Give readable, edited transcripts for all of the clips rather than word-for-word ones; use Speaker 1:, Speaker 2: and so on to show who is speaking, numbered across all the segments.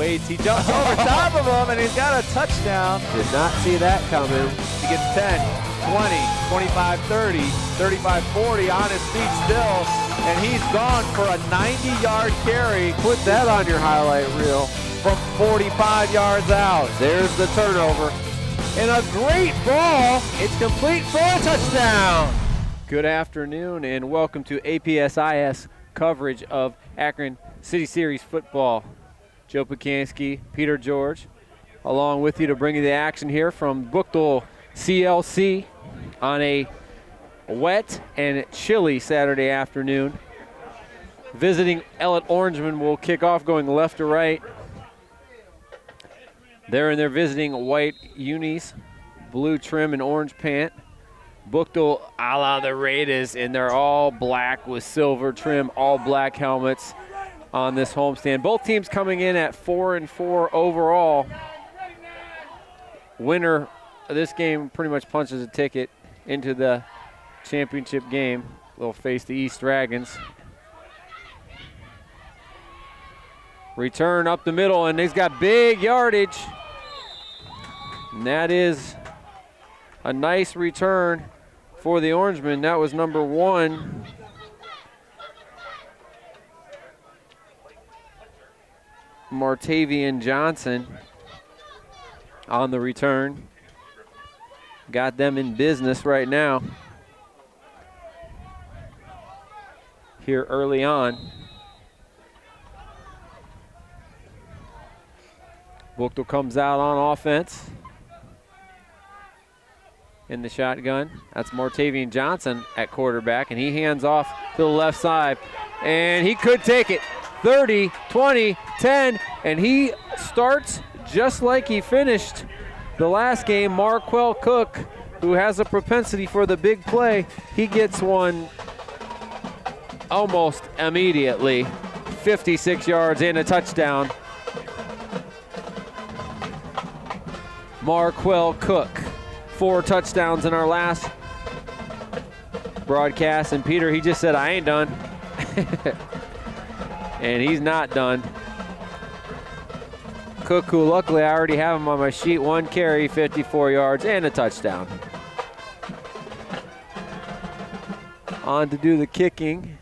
Speaker 1: waits. He jumps over top of him, and he's got a touchdown.
Speaker 2: Did not see that coming.
Speaker 1: He gets 10, 20, 25, 30, 35, 40 on his feet still, and he's gone for a 90-yard carry.
Speaker 2: Put that on your highlight reel.
Speaker 1: From 45 yards out.
Speaker 2: There's the turnover.
Speaker 1: And a great ball. It's complete for a touchdown.
Speaker 2: Good afternoon and welcome to APSIS coverage of Akron City Series football. Joe Pukansky, Peter George, along with you to bring you the action here from Buchtel CLC on a wet and chilly Saturday afternoon. Visiting Ellet Orangemen will kick off going left to right. They're in their visiting white unis, blue trim and orange pant. Buchtel a la the Raiders, and they're all black with silver trim, all black helmets on this homestand. Both teams coming in at 4-4 overall. Winner of this game pretty much punches a ticket into the championship game. They'll face the East Dragons. Return up the middle, and he's got big yardage. And that is a nice return for the Orangemen. That was number 1. Martavian Johnson on the return. Got them in business right now. Here early on. Buchtel comes out on offense. In the shotgun. That's Martavian Johnson at quarterback, and he hands off to the left side. And he could take it. 30, 20, 10, and he starts just like he finished the last game. Marquell Cook, who has a propensity for the big play, he gets one almost immediately. 56 yards and a touchdown. Marquell Cook. 4 touchdowns in our last broadcast. And Peter, he just said, I ain't done. And he's not done. Cook, who luckily I already have him on my sheet, 1 carry, 54 yards, and a touchdown. On to do the kicking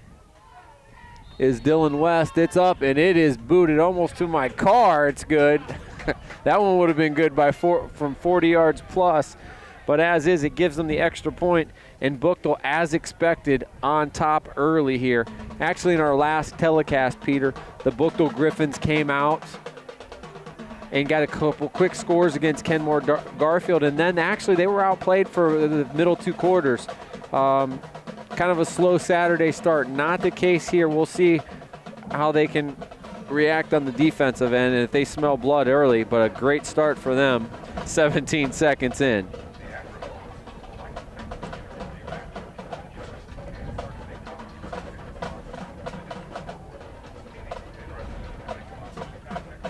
Speaker 2: is Dylan West. It's up, and it is booted almost to my car. It's good. That one would have been good from 40 yards plus. But as is, it gives them the extra point, and Buchtel, as expected, on top early here. Actually, in our last telecast, Peter, the Buchtel Griffins came out and got a couple quick scores against Kenmore Garfield, and then actually they were outplayed for the middle 2 quarters. Kind of a slow Saturday start. Not the case here. We'll see how they can react on the defensive end and if they smell blood early, but a great start for them 17 seconds in.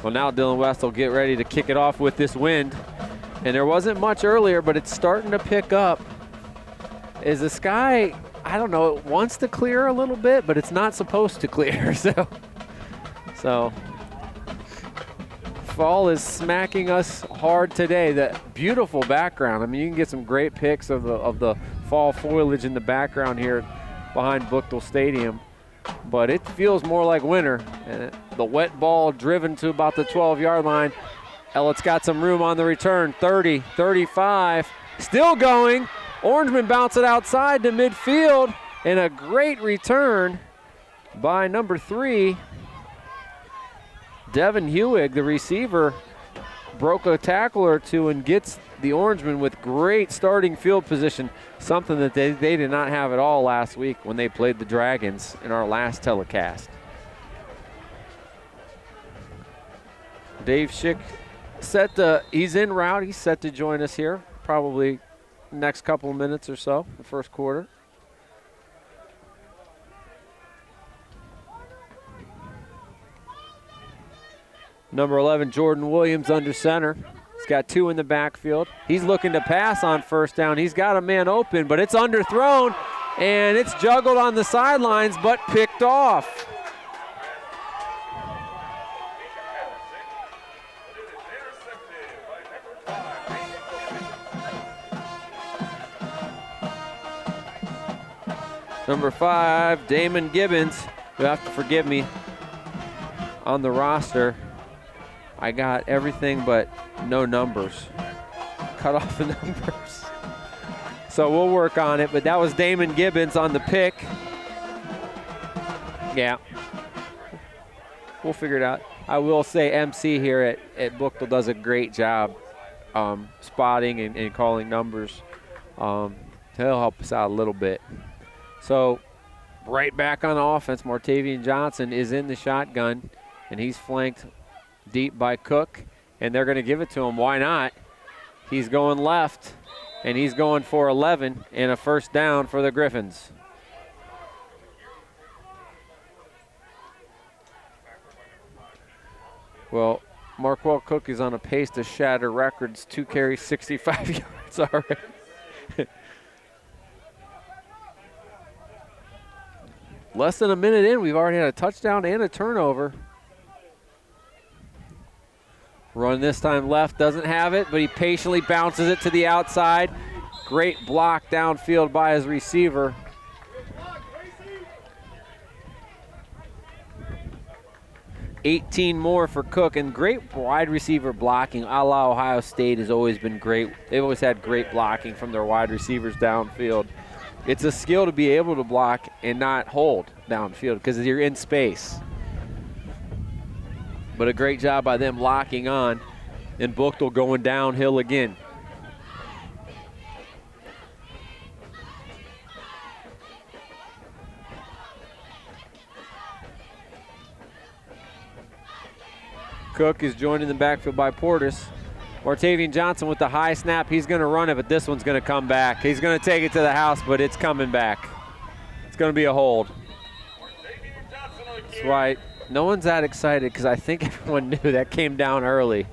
Speaker 2: Well, now Dylan West will get ready to kick it off with this wind. And there wasn't much earlier, but it's starting to pick up. Is the sky, I don't know, it wants to clear a little bit, but it's not supposed to clear. So fall is smacking us hard today. The beautiful background. I mean, you can get some great pics of the fall foliage in the background here behind Buchtel Stadium. But it feels more like winter. And the wet ball driven to about the 12-yard line. Ellet's got some room on the return. 30, 35, still going. Orangemen bounce it outside to midfield. And a great return by number 3. Devin Hewig, the receiver, broke a tackle or two and gets the Orangemen with great starting field position, something that they did not have at all last week when they played the Dragons in our last telecast. Dave Schick he's en route. He's set to join us here probably next couple of minutes or so, the first quarter. Number 11, Jordan Williams under center. He's got 2 in the backfield. He's looking to pass on first down. He's got a man open, but it's underthrown, and it's juggled on the sidelines, but picked off. Number 5, Damon Gibbons. You'll have to forgive me. On the roster, I got everything but no numbers. Cut off the numbers. So we'll work on it, but that was Damon Gibbons on the pick. Yeah. We'll figure it out. I will say MC here at Buchtel does a great job spotting and calling numbers. He'll help us out a little bit. So right back on offense, Martavian Johnson is in the shotgun, and he's flanked deep by Cook, and they're going to give it to him. Why not? He's going left, and he's going for 11 and a first down for the Griffins. Well, Marquell Cook is on a pace to shatter records, 2 carries, 65 yards already. Less than a minute in, we've already had a touchdown and a turnover. Run this time left, doesn't have it, but he patiently bounces it to the outside. Great block downfield by his receiver. $18 more for Cook, and great wide receiver blocking. A la Ohio State has always been great. They've always had great blocking from their wide receivers downfield. It's a skill to be able to block and not hold downfield because you're in space. But a great job by them locking on, and Buchtel going downhill again. Cook is joined in the backfield by Portis. Martavian Johnson with the high snap. He's going to run it, but this one's going to come back. He's going to take it to the house, but it's coming back. It's going to be a hold. That's why no one's that excited, because I think everyone knew that came down early.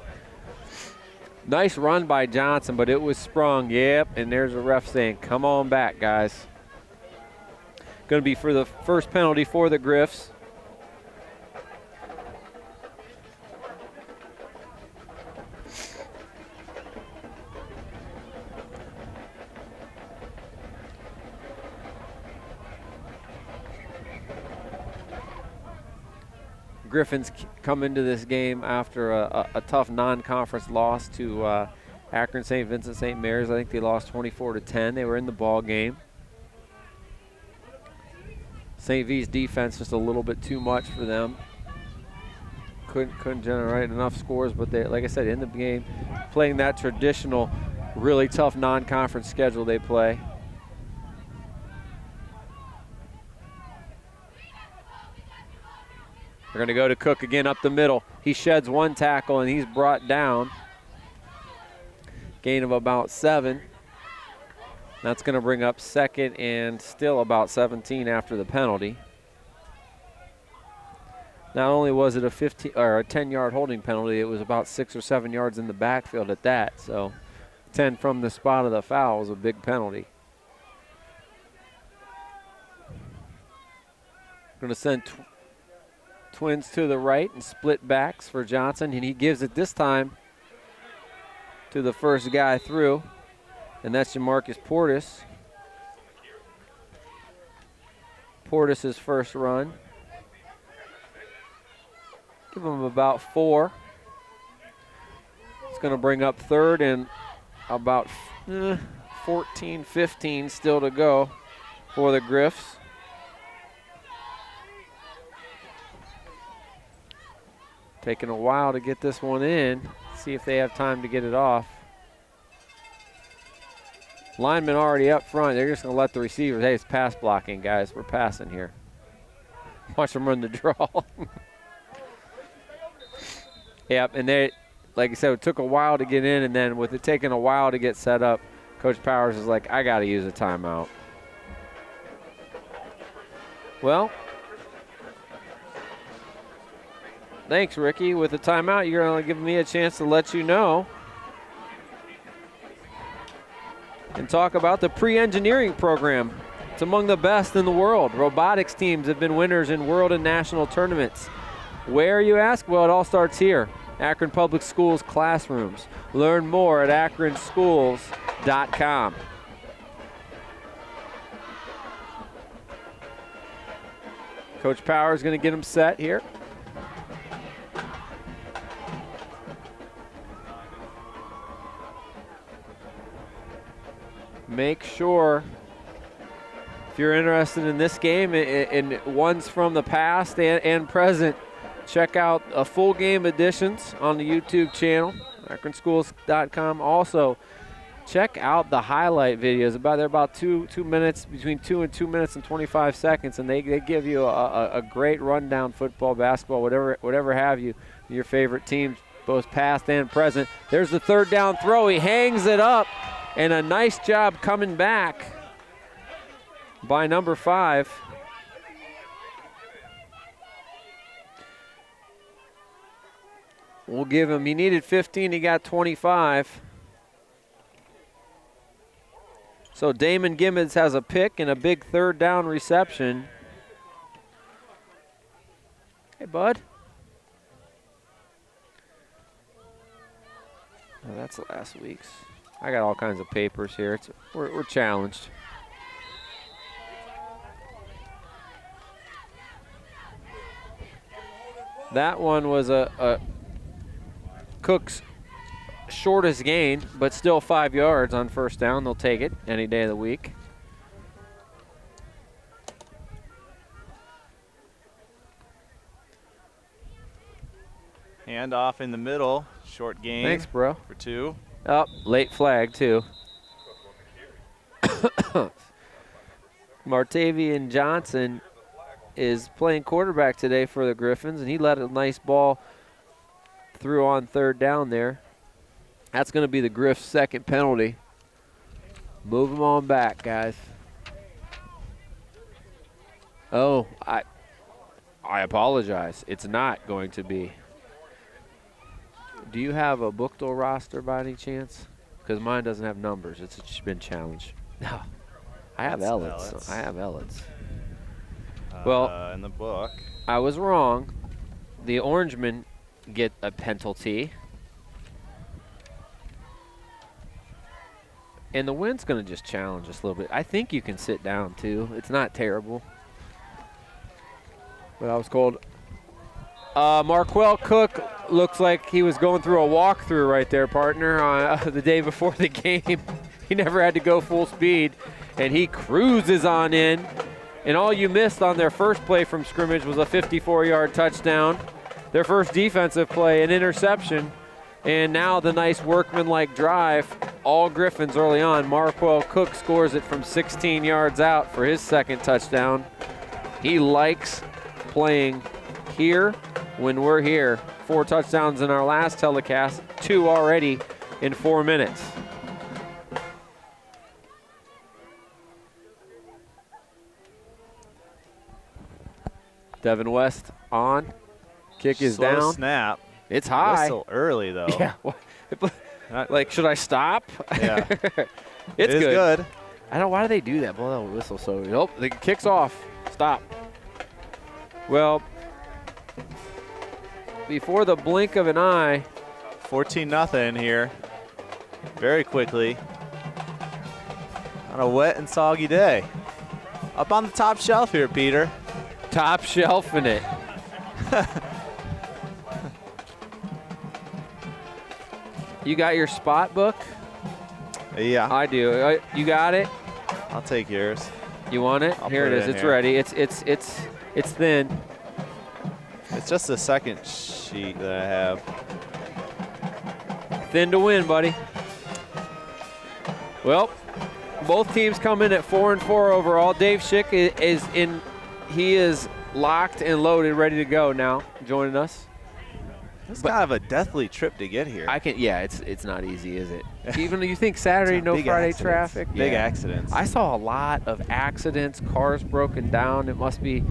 Speaker 2: Nice run by Johnson, but it was sprung. Yep, and there's a ref saying, come on back, guys. Going to be for the first penalty for the Griffs. Griffins come into this game after a tough non-conference loss to Akron St. Vincent St. Mary's. I think they lost 24-10. They were in the ball game. St. V's defense just a little bit too much for them. Couldn't generate enough scores, but they, like I said, in the game, playing that traditional, really tough non-conference schedule they play. They're going to go to Cook again up the middle. He sheds one tackle, and he's brought down. Gain of about 7. That's going to bring up second and still about 17 after the penalty. Not only was it a 10-yard holding penalty, it was about 6 or 7 yards in the backfield at that. So 10 from the spot of the foul was a big penalty. Going to send twins to the right and split backs for Johnson, and he gives it this time to the first guy through, and that's Jamarcus Portis. Portis' first run. Give him about 4. It's going to bring up third and about 14, 15 still to go for the Griffs. Taking a while to get this one in. See if they have time to get it off. Linemen already up front. They're just going to let the receivers, hey, it's pass blocking, guys. We're passing here. Watch them run the draw. Yep, and they, like I said, it took a while to get in, and then with it taking a while to get set up, Coach Powers is like, I got to use a timeout. Well, thanks, Ricky. With the timeout, you're going to give me a chance to let you know and talk about the pre-engineering program. It's among the best in the world. Robotics teams have been winners in world and national tournaments. Where, you ask? Well, it all starts here. Akron Public Schools classrooms. Learn more at akronschools.com. Coach Power is going to get him set here. Make sure, if you're interested in this game and ones from the past and present, check out full game editions on the YouTube channel, akronschools.com. Also, check out the highlight videos. They're about 2 minutes, between 2 and 2 minutes and 25 seconds, and they give you a great rundown, football, basketball, whatever have you, your favorite teams, both past and present. There's the third down throw. He hangs it up, and a nice job coming back by number 5. We'll give him, he needed 15, he got 25. So Damon Gibbons has a pick and a big third down reception. Hey, bud. Oh, that's last week's. I got all kinds of papers here. We're challenged. That one was a Cook's shortest gain, but still 5 yards on first down. They'll take it any day of the week.
Speaker 3: Hand off in the middle, short gain.
Speaker 2: Thanks, bro.
Speaker 3: For 2.
Speaker 2: Oh, late flag, too. Martavian Johnson is playing quarterback today for the Griffins, and he let a nice ball through on third down there. That's going to be the Griff's second penalty. Move them on back, guys. Oh, I apologize. It's not going to be. Do you have a Buchtel roster by any chance? Because mine doesn't have numbers. It's just been challenged. No, I have Ellet's. I have Ellet's. Well,
Speaker 3: in the book,
Speaker 2: I was wrong. The Orangemen get a penalty. And the wind's going to just challenge us a little bit. I think you can sit down, too. It's not terrible. But I was called. Marquell Cook looks like he was going through a walkthrough right there, partner, the day before the game. He never had to go full speed, and he cruises on in. And all you missed on their first play from scrimmage was a 54-yard touchdown. Their first defensive play, an interception. And now the nice workman-like drive, all Griffins early on. Marquell Cook scores it from 16 yards out for his second touchdown. He likes playing here when we're here. 4 touchdowns in our last telecast, 2 already in 4 minutes. Devin West on. Kick is
Speaker 3: slow
Speaker 2: down.
Speaker 3: Snap.
Speaker 2: It's high.
Speaker 3: Whistle early, though.
Speaker 2: Yeah. Like, should I stop?
Speaker 3: Yeah.
Speaker 2: It's
Speaker 3: it is good.
Speaker 2: I don't know, why do they do that? Blow that whistle so. Nope, the kick's off. Stop. Well, before the blink of an eye.
Speaker 3: 14-0 here. Very quickly. On a wet and soggy day. Up on the top shelf here, Peter.
Speaker 2: Top shelfing it. You got your spot book?
Speaker 3: Yeah.
Speaker 2: I do. You got it?
Speaker 3: I'll take yours.
Speaker 2: You want it?
Speaker 3: I'll
Speaker 2: Here
Speaker 3: put
Speaker 2: it
Speaker 3: it
Speaker 2: is.
Speaker 3: in
Speaker 2: It's
Speaker 3: here.
Speaker 2: ready. It's thin.
Speaker 3: It's just the second sheet that I have.
Speaker 2: Thin to win, buddy. Well, both teams come in at 4-4 overall. Dave Schick is in. He is locked and loaded, ready to go now, joining us.
Speaker 3: It's kind of a deathly trip to get here.
Speaker 2: Yeah, it's not easy, is it? Even though you think Saturday, no
Speaker 3: Big
Speaker 2: Friday
Speaker 3: accidents.
Speaker 2: traffic.
Speaker 3: Big
Speaker 2: Yeah.
Speaker 3: accidents.
Speaker 2: I saw a lot of accidents, cars broken down. It must be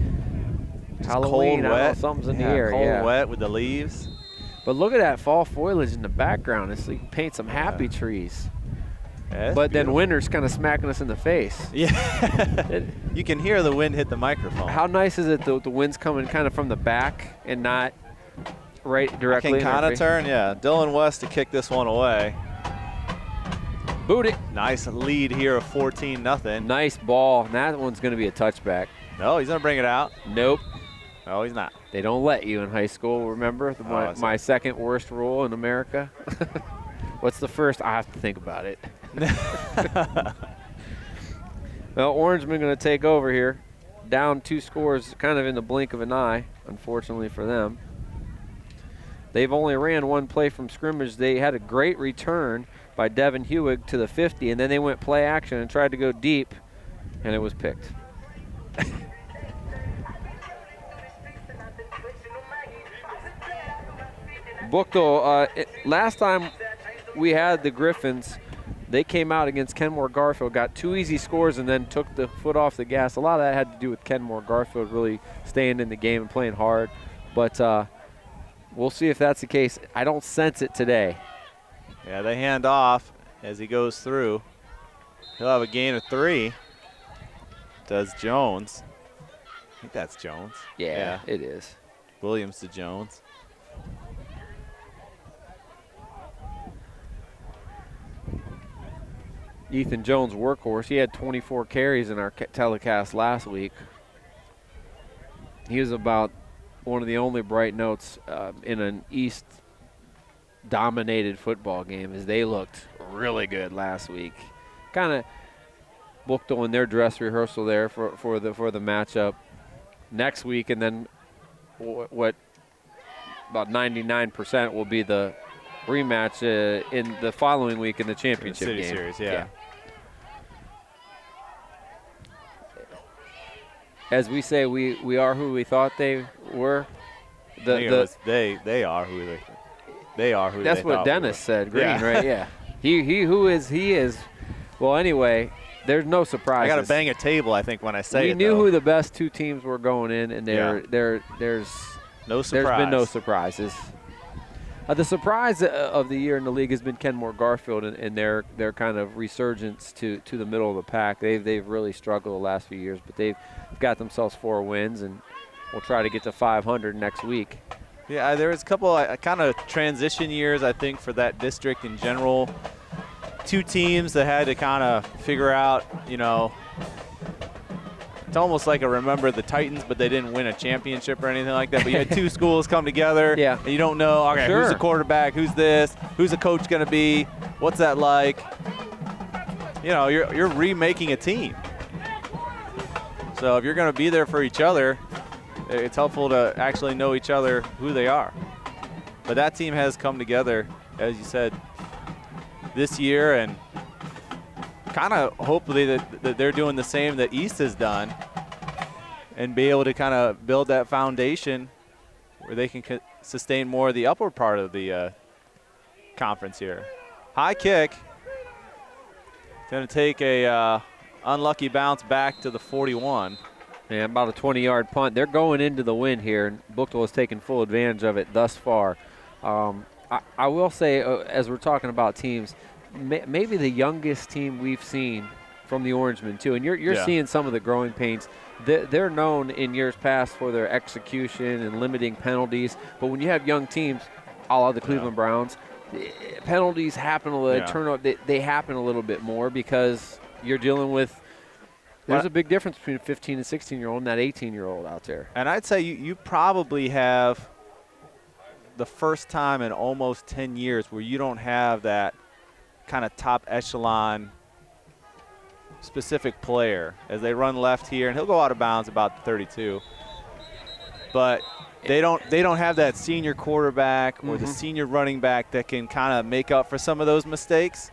Speaker 3: Just
Speaker 2: Halloween.
Speaker 3: cold,
Speaker 2: I don't know,
Speaker 3: wet.
Speaker 2: something's in
Speaker 3: Yeah,
Speaker 2: the air.
Speaker 3: cold,
Speaker 2: Yeah.
Speaker 3: wet with the leaves.
Speaker 2: But look at that fall foliage in the background. It's like you can paint some happy trees.
Speaker 3: Yeah, it's
Speaker 2: But then
Speaker 3: beautiful.
Speaker 2: winter's kind of smacking us in the face.
Speaker 3: Yeah. You can hear the wind hit the microphone.
Speaker 2: How nice is it the wind's coming kind of from the back and not right directly
Speaker 3: Can
Speaker 2: in our
Speaker 3: kind of
Speaker 2: face?
Speaker 3: turn, yeah. Dylan West to kick this one away.
Speaker 2: Boot it.
Speaker 3: Nice lead here of 14-0.
Speaker 2: Nice ball. And that one's going to be a touchback.
Speaker 3: No, he's going to bring it out.
Speaker 2: Nope.
Speaker 3: No, he's not.
Speaker 2: They don't let you in high school, remember? My second worst rule in America. What's the first? I have to think about it. Well, Orangemen going to take over here. Down 2 scores kind of in the blink of an eye, unfortunately for them. They've only ran 1 play from scrimmage. They had a great return by Devin Hewig to the 50, and then they went play action and tried to go deep, and it was picked. Buchtel, last time we had the Griffins, they came out against Kenmore Garfield, got 2 easy scores, and then took the foot off the gas. A lot of that had to do with Kenmore Garfield really staying in the game and playing hard. But we'll see if that's the case. I don't sense it today.
Speaker 3: Yeah, they hand off as he goes through. He'll have a gain of 3. Does Jones. I think that's Jones.
Speaker 2: Yeah, it is.
Speaker 3: Williams to Jones.
Speaker 2: Ethan Jones, workhorse. He had 24 carries in our telecast last week. He was about one of the only bright notes in an East-dominated football game, as they looked really good last week. Kind of Buchtel in their dress rehearsal there for the matchup next week, and then what about 99% will be the rematch in the following week in the championship
Speaker 3: City
Speaker 2: game.
Speaker 3: Series, yeah.
Speaker 2: As we say, we are who we thought they were.
Speaker 3: They are who they are who.
Speaker 2: That's what Dennis said. Green, right? Yeah. He is. Well, anyway, there's no surprises.
Speaker 3: I got to bang a table, I think, when I say it.
Speaker 2: We knew who the best 2 teams were going in, and there's
Speaker 3: no surprise.
Speaker 2: There's been no surprises. The surprise of the year in the league has been Kenmore Garfield and their kind of resurgence to the middle of the pack. They've really struggled the last few years, but they've got themselves 4 wins, and we'll try to get to 500 next week.
Speaker 3: Yeah, there was a couple kind of transition years, I think, for that district in general. 2 teams that had to kind of figure out, it's almost like remember the Titans, but they didn't win a championship or anything like that. But you had 2 schools come together, and you don't know, okay, who's the quarterback, who's this, who's the coach going to be, what's that like? You're remaking a team. So if you're going to be there for each other, it's helpful to actually know each other, who they are. But that team has come together, as you said, this year, and kind of hopefully that they're doing the same that East has done and be able to kind of build that foundation where they can sustain more of the upward part of the conference here. High kick. Going to take a unlucky bounce back to the 41.
Speaker 2: Yeah, about a 20-yard punt. They're going into the win here, and Buchtel has taken full advantage of it thus far. I will say, as we're talking about teams, maybe the youngest team we've seen from the Orangemen, too. And you're seeing some of the growing pains. They're known in years past for their execution and limiting penalties. But when you have young teams, a la the Cleveland Browns, penalties happen they happen a little bit more because you're dealing with there's a big difference between a 15 and 16-year-old and that 18-year-old out there.
Speaker 3: And I'd say you probably have the first time in almost 10 years where you don't have that kind of top echelon specific player as they run left here, and he'll go out of bounds about 32. But they don't have that senior quarterback or the senior running back that can kind of make up for some of those mistakes.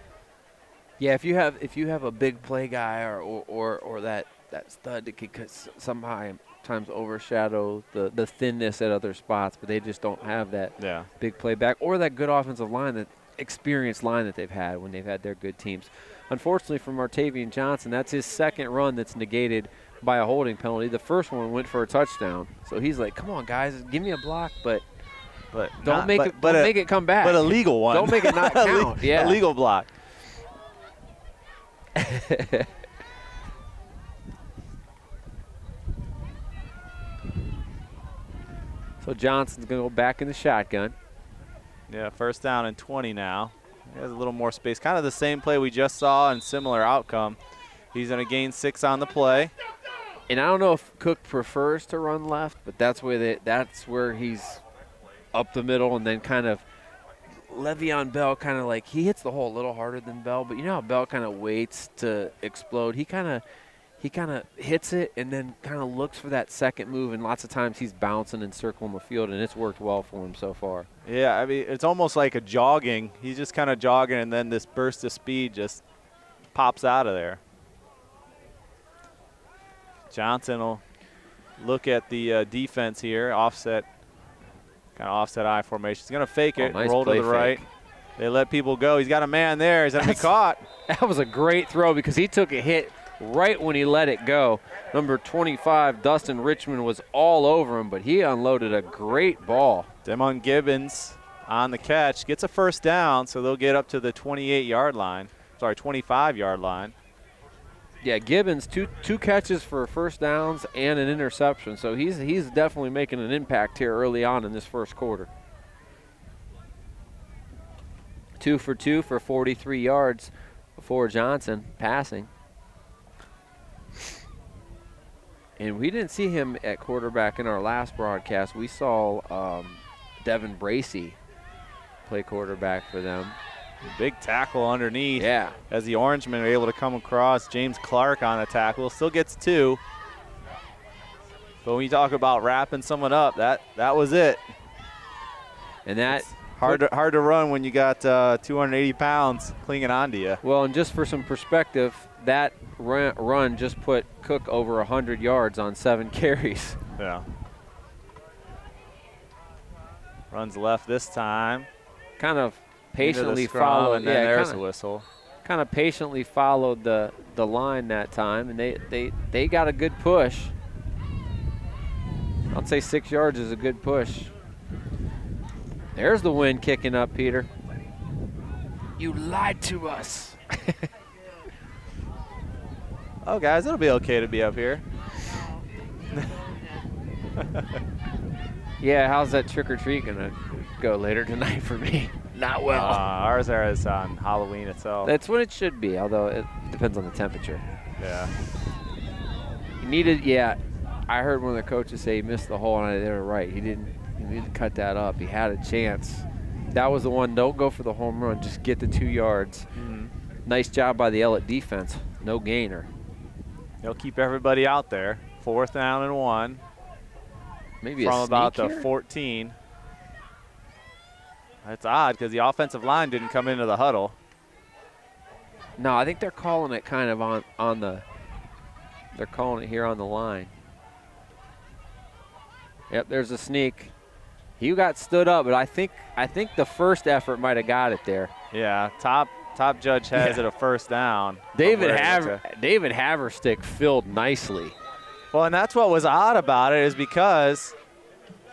Speaker 2: Yeah, if you have a big play guy or that stud that could sometimes overshadow the thinness at other spots, but they just don't have that big play back or that good offensive line, that experienced line that they've had when they've had their good teams. Unfortunately for Martavian Johnson, that's his second run that's negated by a holding penalty. The first one went for a touchdown. So he's like, come on, guys, give me a block, but don't make it come back.
Speaker 3: But a legal one.
Speaker 2: Don't make it not count.
Speaker 3: A legal block.
Speaker 2: So Johnson's going to go back in the shotgun.
Speaker 3: Yeah, first down and 20 now. He has a little more space. Kind of the same play we just saw and similar outcome. He's going to gain 6 on the play.
Speaker 2: And I don't know if Cook prefers to run left, but that's where he's up the middle, and then kind of Le'Veon Bell kind of like he hits the hole a little harder than Bell, but you know how Bell kind of waits to explode. He kind of hits it and then kind of looks for that second move, and lots of times he's bouncing and circling the field, and it's worked well for him so far.
Speaker 3: Yeah, I mean, it's almost like a jogging. He's just kind of jogging, and then this burst of speed just pops out of there. Johnson will look at the defense here, offset, kind of offset I formation. He's going to fake it,
Speaker 2: nice
Speaker 3: roll to the right.
Speaker 2: fake.
Speaker 3: They let people go. He's got a man there. He's going to be caught.
Speaker 2: That was a great throw because he took a hit right when he let it go. Number 25, Dustin Richmond, was all over him, but he unloaded a great ball.
Speaker 3: Demon Gibbons on the catch. Gets a first down, so they'll get up to the 28-yard line. Sorry, 25-yard line.
Speaker 2: Yeah, Gibbons, two catches for first downs and an interception, so he's definitely making an impact here early on in this first quarter. 2 for 2 for 43 yards for Johnson passing. And we didn't see him at quarterback in our last broadcast. We saw Devin Bracey play quarterback for them.
Speaker 3: Big tackle underneath.
Speaker 2: Yeah.
Speaker 3: As the Orangemen are able to come across. James Clark on the tackle. Still gets 2. But when you talk about wrapping someone up, that was it.
Speaker 2: And that
Speaker 3: hard to run when you got 280 pounds clinging onto you.
Speaker 2: Well, and just for some perspective, that run just put Cook over 100 yards on 7 carries.
Speaker 3: Yeah. Runs left this time.
Speaker 2: Kind of patiently
Speaker 3: followed. And then there's
Speaker 2: a
Speaker 3: whistle.
Speaker 2: Kind of patiently followed the line that time, and they got a good push. I'd say 6 yards is a good push. There's the wind kicking up, Peter. You lied to us.
Speaker 3: Oh, guys, it'll be okay to be up here.
Speaker 2: Yeah, how's that trick-or-treat going to go later tonight for me? Not well.
Speaker 3: Ours is on Halloween itself.
Speaker 2: That's what it should be, although it depends on the temperature.
Speaker 3: Yeah.
Speaker 2: I heard one of the coaches say he missed the hole, and they were right. He needed to cut that up. He had a chance. That was the one. Don't go for the home run. Just get the 2 yards.
Speaker 3: Mm-hmm.
Speaker 2: Nice job by the Ellet defense. No gainer.
Speaker 3: They'll keep everybody out there. 4th down and 1.
Speaker 2: Maybe
Speaker 3: from
Speaker 2: a
Speaker 3: about
Speaker 2: sneak
Speaker 3: the
Speaker 2: here?
Speaker 3: 14. That's odd because the offensive line didn't come into the huddle.
Speaker 2: No, I think they're calling it kind of on the. They're calling it here on the line. Yep, there's a sneak. He got stood up, but I think the first effort might have got it there.
Speaker 3: Yeah, top judge has it a first down.
Speaker 2: David Haverstick filled nicely.
Speaker 3: Well, and that's what was odd about it is because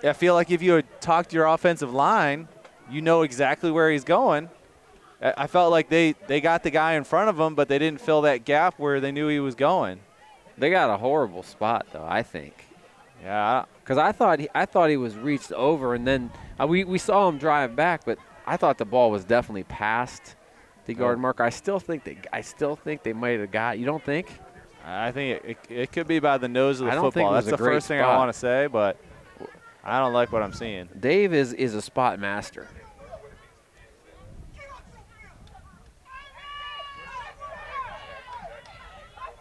Speaker 3: I feel like if you had talked to your offensive line, you know exactly where he's going. I felt like they got the guy in front of him, but they didn't fill that gap where they knew he was going.
Speaker 2: They got a horrible spot, though, I think.
Speaker 3: Yeah.
Speaker 2: Because I thought he was reached over, and then we saw him drive back, but I thought the ball was definitely past the yard marker. I still think they might have got. You don't think?
Speaker 3: I think it could be by the nose of the
Speaker 2: I don't
Speaker 3: football.
Speaker 2: think it was
Speaker 3: That's
Speaker 2: a
Speaker 3: the
Speaker 2: great
Speaker 3: first thing
Speaker 2: spot.
Speaker 3: I want to say, but I don't like what I'm seeing.
Speaker 2: Dave is a spot master.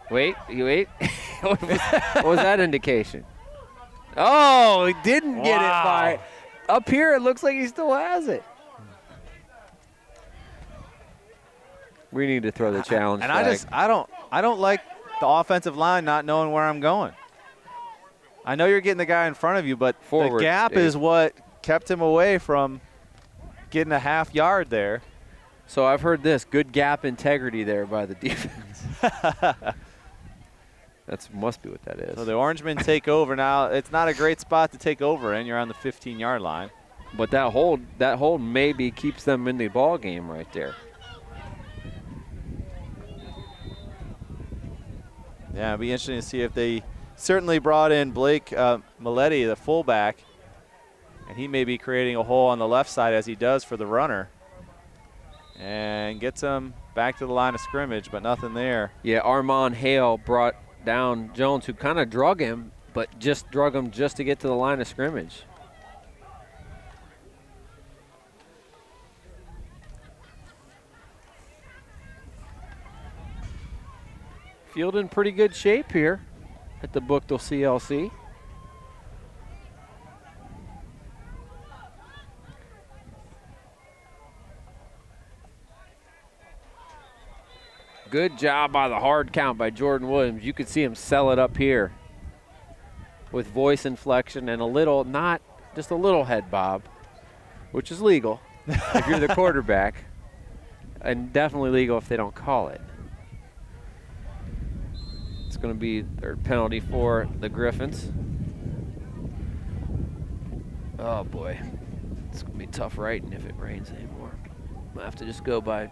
Speaker 2: Wait. What was that indication? Oh, he didn't get it by. Up here, it looks like he still has it. We need to throw the challenge flag.
Speaker 3: I don't like the offensive line not knowing where I'm going. I know you're getting the guy in front of you, but
Speaker 2: Forward,
Speaker 3: the gap
Speaker 2: Dave.
Speaker 3: is what kept him away from getting a half yard there.
Speaker 2: So I've heard this. Good gap integrity there by the defense. That must be what that is.
Speaker 3: So the Orangemen take over now. It's not a great spot to take over in. You're on the 15-yard line.
Speaker 2: But that hold maybe keeps them in the ball game right there.
Speaker 3: Yeah, it'll be interesting to see if they certainly brought in Blake Maletti, the fullback, and he may be creating a hole on the left side as he does for the runner. And gets him back to the line of scrimmage, but nothing there.
Speaker 2: Yeah, Armand Hale brought down Jones, who kind of drug him, but just drug him just to get to the line of scrimmage. Field in pretty good shape here at the Buchtel CLC. Good job by the hard count by Jordan Williams. You could see him sell it up here with voice inflection and a little, not just a little head bob, which is legal if you're the quarterback, and definitely legal if they don't call it. It's going to be third penalty for the Griffins. Oh boy, it's going to be tough writing if it rains anymore. I'll have to just go by.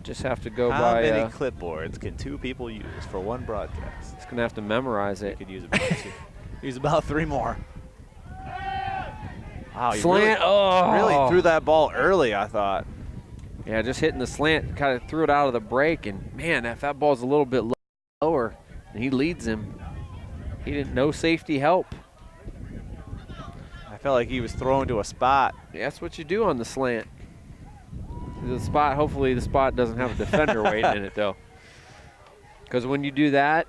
Speaker 2: Just have to go
Speaker 3: How
Speaker 2: by.
Speaker 3: many clipboards can 2 people use for one broadcast?
Speaker 2: It's going to have to memorize it.
Speaker 3: You could use about 2. Use about 3 more. Wow, you
Speaker 2: Slant.
Speaker 3: really threw that ball early, I thought.
Speaker 2: Yeah, just hitting the slant, kind of threw it out of the break, and man, if that ball's a little bit lower, and he leads him, he didn't. No safety help.
Speaker 3: I felt like he was throwing to a spot.
Speaker 2: Yeah, that's what you do on the slant. The spot. Hopefully, the spot doesn't have a defender waiting in it though, because when you do that,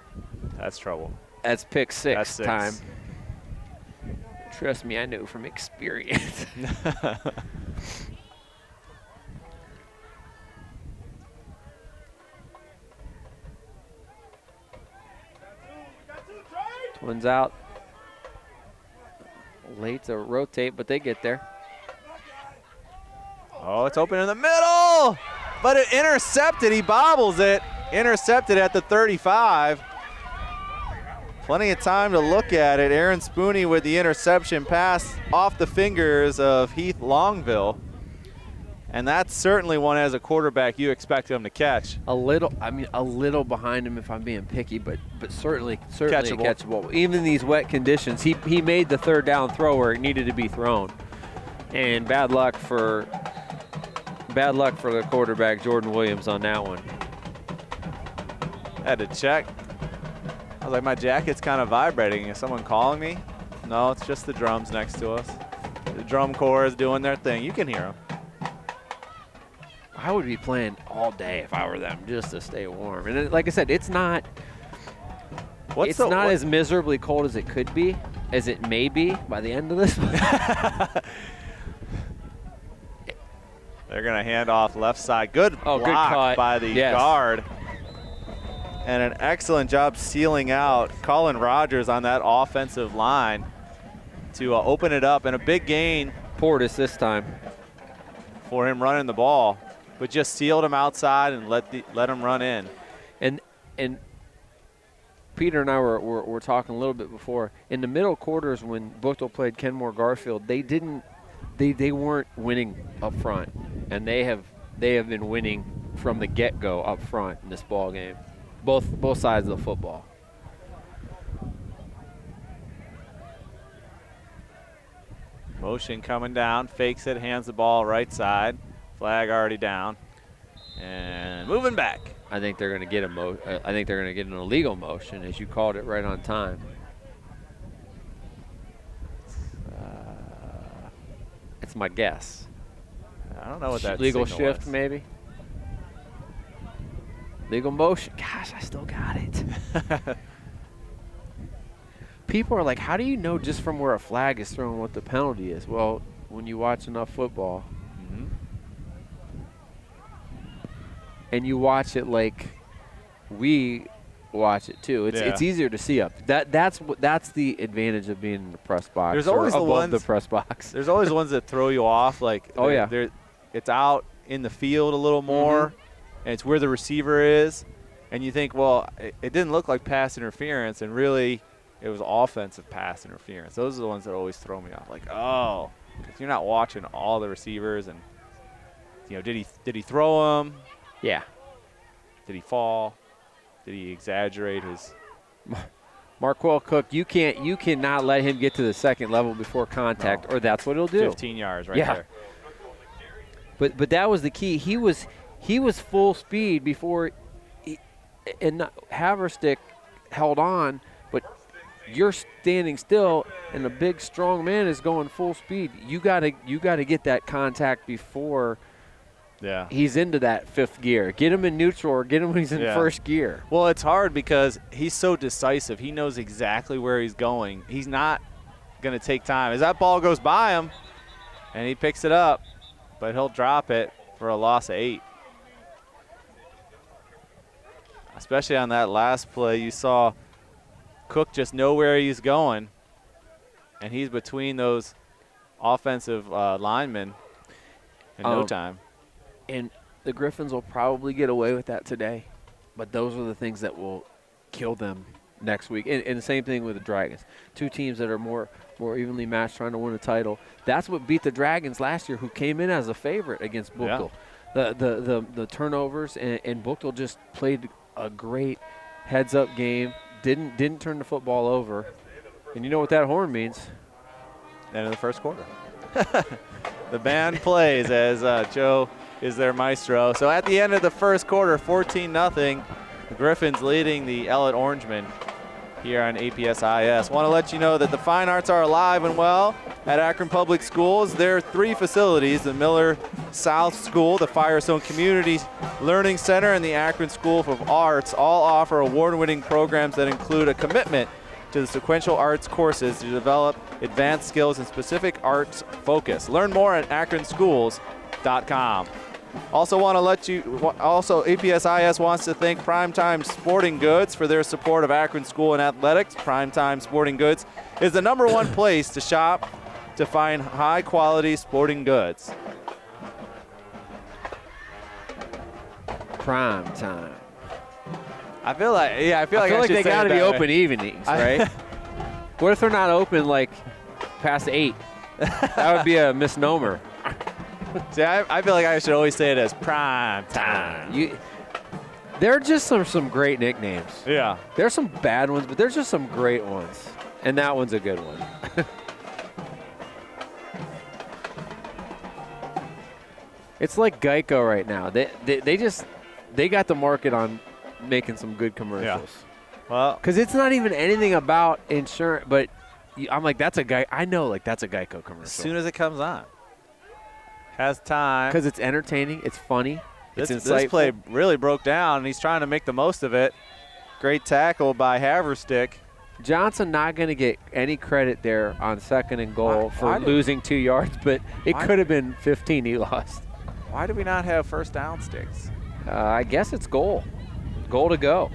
Speaker 3: that's trouble.
Speaker 2: That's pick 6
Speaker 3: That's 6.
Speaker 2: time. Trust me, I know from experience. Twins out. Late to rotate, but they get there.
Speaker 3: Oh, it's open in the middle, but it intercepted. He bobbles it. Intercepted at the 35. Plenty of time to look at it. Aaron Spooney with the interception pass off the fingers of Heath Longville. And that's certainly one as a quarterback you expect him to catch.
Speaker 2: A little behind him if I'm being picky, but certainly catchable. Even in these wet conditions, he made the third down throw where it needed to be thrown. And bad luck for the quarterback, Jordan Williams, on that one.
Speaker 3: Had to check. I was like, my jacket's kind of vibrating. Is someone calling me? No, it's just the drums next to us. The drum corps is doing their thing. You can hear them.
Speaker 2: I would be playing all day if I were them, just to stay warm. And like I said, it's not as miserably cold as it could be, as it may be by the end of this.
Speaker 3: They're going to hand off left side. Good block
Speaker 2: good cut
Speaker 3: by the guard. And an excellent job sealing out Colin Rogers on that offensive line to open it up. And a big gain.
Speaker 2: Portis this time.
Speaker 3: For him running the ball. But just sealed him outside and let him run in.
Speaker 2: And Peter and I were talking a little bit before. In the middle quarters when Buchtel played Kenmore Garfield, they weren't winning up front, and they have been winning from the get-go up front in this ball game, both sides of the football.
Speaker 3: Motion coming down, fakes it, hands the ball right side. Flag already down, and moving back.
Speaker 2: I think they're going to get an illegal motion, as you called it right on time. It's my guess.
Speaker 3: I don't know what that
Speaker 2: legal
Speaker 3: signal
Speaker 2: shift
Speaker 3: was.
Speaker 2: Maybe. Legal motion. Gosh, I still got it. People are like, how do you know just from where a flag is thrown what the penalty is? Well, when you watch enough football. And you watch it like we watch it too. It's easier to see up. That's the advantage of being in the press box.
Speaker 3: There's always
Speaker 2: the press box.
Speaker 3: There's always ones that throw you off. Like it's out in the field a little more, and it's where the receiver is, and you think, well, it didn't look like pass interference, and really, it was offensive pass interference. Those are the ones that always throw me off. Like, oh, because you're not watching all the receivers, and did he throw him?
Speaker 2: Yeah.
Speaker 3: Did he fall? Did he exaggerate his?
Speaker 2: Marquell Cook, you cannot let him get to the second level before contact, or that's what he'll do.
Speaker 3: 15 yards right there.
Speaker 2: But that was the key. He was he was full speed before, and Haverstick held on, but you're standing still, and a big, strong man is going full speed. You gotta get that contact before he's into that fifth gear. Get him in neutral or get him when he's in first gear.
Speaker 3: Well, it's hard because he's so decisive. He knows exactly where he's going. He's not going to take time. As that ball goes by him, and he picks it up, but he'll drop it for a loss of 8. Especially on that last play, you saw Cook just know where he's going, and he's between those offensive linemen in no time.
Speaker 2: And the Griffins will probably get away with that today, but those are the things that will kill them next week. And the same thing with the Dragons. Two teams that are more evenly matched trying to win a title. That's what beat the Dragons last year, who came in as a favorite against Buchtel. Yeah. The turnovers, and Buchtel just played a great heads-up game, didn't turn the football over. And you know what that horn means.
Speaker 3: End of the first quarter. The band plays as Joe is their maestro. So at the end of the first quarter, 14-0, the Griffins leading the Ellet Orangemen here on APS-IS. Want to let you know that the fine arts are alive and well at Akron Public Schools. There are 3 facilities: the Miller South School, the Firestone Community Learning Center, and the Akron School of Arts. All offer award-winning programs that include a commitment to the sequential arts courses to develop advanced skills and specific arts focus. Learn more at akronschools.com. Also want to let you, APS-IS wants to thank Primetime Sporting Goods for their support of Akron School and Athletics. Primetime Sporting Goods is the #1 place to shop to find high-quality sporting goods.
Speaker 2: Prime time.
Speaker 3: I feel like
Speaker 2: they got to be open evenings, right? What if they're not open like past 8? That would be a misnomer.
Speaker 3: See, I feel like I should always say it as prime time.
Speaker 2: There are just some great nicknames.
Speaker 3: Yeah.
Speaker 2: There's some bad ones, but there's just some great ones. And that one's a good one. It's like Geico right now. They got the market on making some good commercials.
Speaker 3: Yeah. Well,
Speaker 2: because it's not even anything about insurance, but I'm like, that's a guy. I know, like, that's a Geico commercial.
Speaker 3: As soon as it comes on. Has time.
Speaker 2: Because it's entertaining, it's funny, it's insightful.
Speaker 3: This play really broke down, and he's trying to make the most of it. Great tackle by Haverstick.
Speaker 2: Johnson not going to get any credit there on 2nd and goal for losing 2 yards, but it could have been 15 he lost.
Speaker 3: Why do we not have first down sticks?
Speaker 2: I guess it's goal. Goal to go.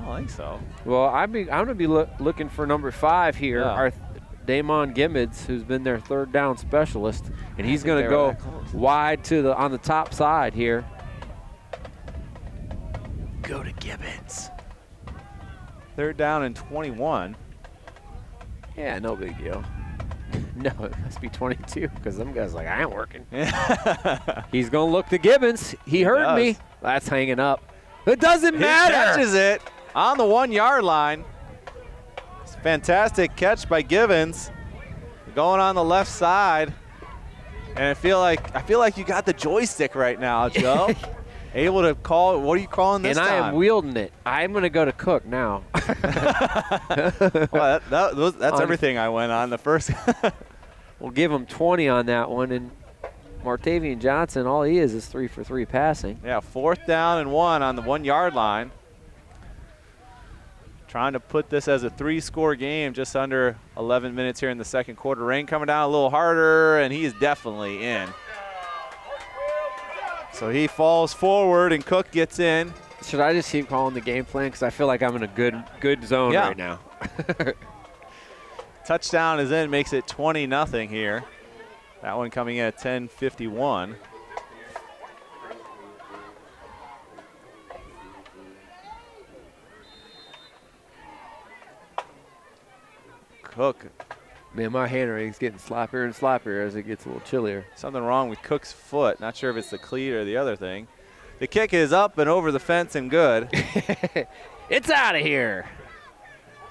Speaker 3: I don't think so.
Speaker 2: Well, I'm going to be looking for number 5 here.
Speaker 3: Yeah.
Speaker 2: Our Damon Gibbons, who's been their 3rd down specialist, and he's going to go wide on the top side here. Go to Gibbons.
Speaker 3: 3rd down and 21.
Speaker 2: Yeah, no big deal. No, it must be 22 because them guys are like, I ain't working. He's going to look to Gibbons. He heard me. That's hanging up. It doesn't matter.
Speaker 3: He catches it on the 1-yard line. It's a fantastic catch by Gibbons. Going on the left side. And I feel like you got the joystick right now, Joe. Able to call it. What are you calling this time?
Speaker 2: And I am wielding it. I'm going to go to Cook now.
Speaker 3: Well, that's everything I went on the first.
Speaker 2: We'll give him 20 on that one. And Martavian Johnson, all he is 3 for 3 passing.
Speaker 3: Yeah, 4th down and 1 on the 1-yard line. Trying to put this as a 3-score game, just under 11 minutes here in the second quarter. Rain coming down a little harder, and he is definitely in. So he falls forward, and Cook gets in.
Speaker 2: Should I just keep calling the game plan? Because I feel like I'm in a good zone right now.
Speaker 3: Touchdown is in, makes it 20-0 here. That one coming in at 10:51. Cook.
Speaker 2: Man, my hand rating's getting sloppier and sloppier as it gets a little chillier.
Speaker 3: Something wrong with Cook's foot. Not sure if it's the cleat or the other thing. The kick is up and over the fence and good.
Speaker 2: It's out of here.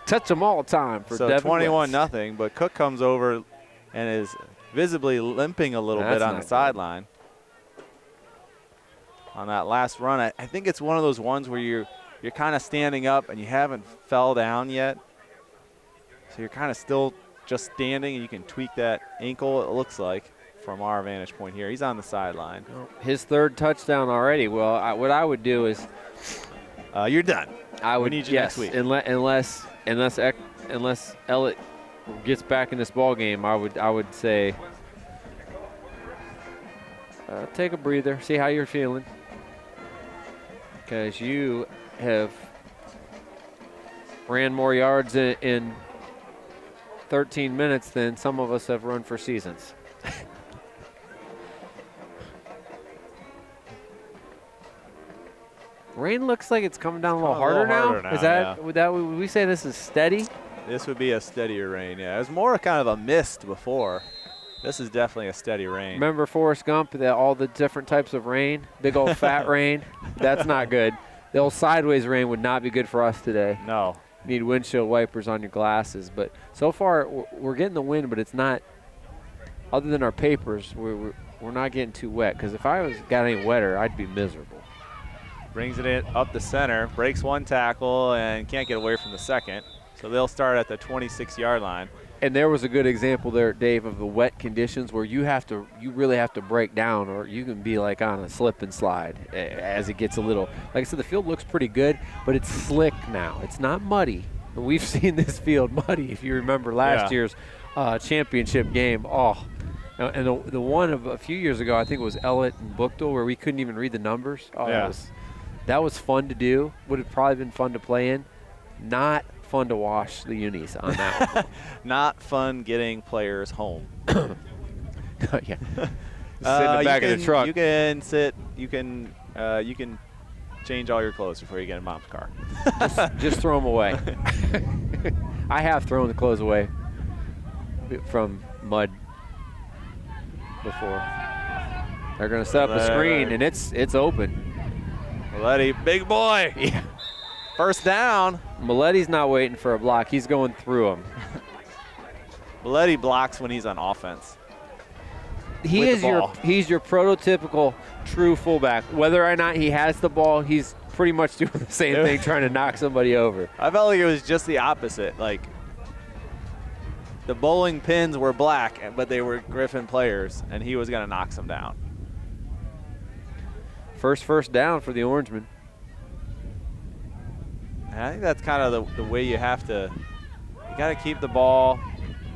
Speaker 2: Touch them all time for Devin West.
Speaker 3: 21-0, but Cook comes over and is visibly limping a little bit on the sideline. on that last run. I think it's one of those ones where you're kind of standing up and you haven't fell down yet. So you're kind of still just standing, and you can tweak that ankle, it looks like, from our vantage point here. He's on the sideline.
Speaker 2: His 3rd touchdown already. Well, what I would do is
Speaker 3: you're done.
Speaker 2: I would
Speaker 3: we need you next week.
Speaker 2: Unless Ellet gets back in this ball game, I would say take a breather, see how you're feeling, because you have ran more yards in 13 minutes than some of us have run for seasons. Rain looks like it's coming down a little harder now. Is that, would we say this is steady?
Speaker 3: This would be a steadier rain, yeah. It was more kind of a mist before. This is definitely a steady rain.
Speaker 2: Remember Forrest Gump, all the different types of rain? Big old fat rain? That's not good. The old sideways rain would not be good for us today.
Speaker 3: No.
Speaker 2: You need windshield wipers on your glasses. But so far, we're getting the wind, but it's not, other than our papers, we're not getting too wet. Because if I got any wetter, I'd be miserable.
Speaker 3: Brings it in up the center, breaks one tackle, and can't get away from the second. So they'll start at the 26-yard line.
Speaker 2: And there was a good example there, Dave, of the wet conditions where you really have to break down, or you can be like on a slip and slide as it gets a little. Like I said, the field looks pretty good, but it's slick now. It's not muddy. We've seen this field muddy. If you remember last year's championship game, and the one of a few years ago, I think it was Ellet and Buchtel, where we couldn't even read the numbers. That was fun to do. Would have probably been fun to play in. Not fun to wash the unis on that one.
Speaker 3: Not fun getting players home.
Speaker 2: Yeah. Sit in the back of the truck.
Speaker 3: You can sit. You can change all your clothes before you get in Mom's car.
Speaker 2: just throw them away. I have thrown the clothes away from mud before. They're going to set up a screen, and it's open.
Speaker 3: Maletti, big boy.
Speaker 2: Yeah.
Speaker 3: First down.
Speaker 2: Maletti's not waiting for a block. He's going through him.
Speaker 3: Maletti blocks when he's on offense.
Speaker 2: He's your prototypical true fullback. Whether or not he has the ball, he's pretty much doing the same thing, trying to knock somebody over.
Speaker 3: I felt like it was just the opposite. Like, the bowling pins were black, but they were Griffin players, and he was going to knock some down.
Speaker 2: First down for the Orangemen.
Speaker 3: And I think that's kind of the way you have to. You got to keep the ball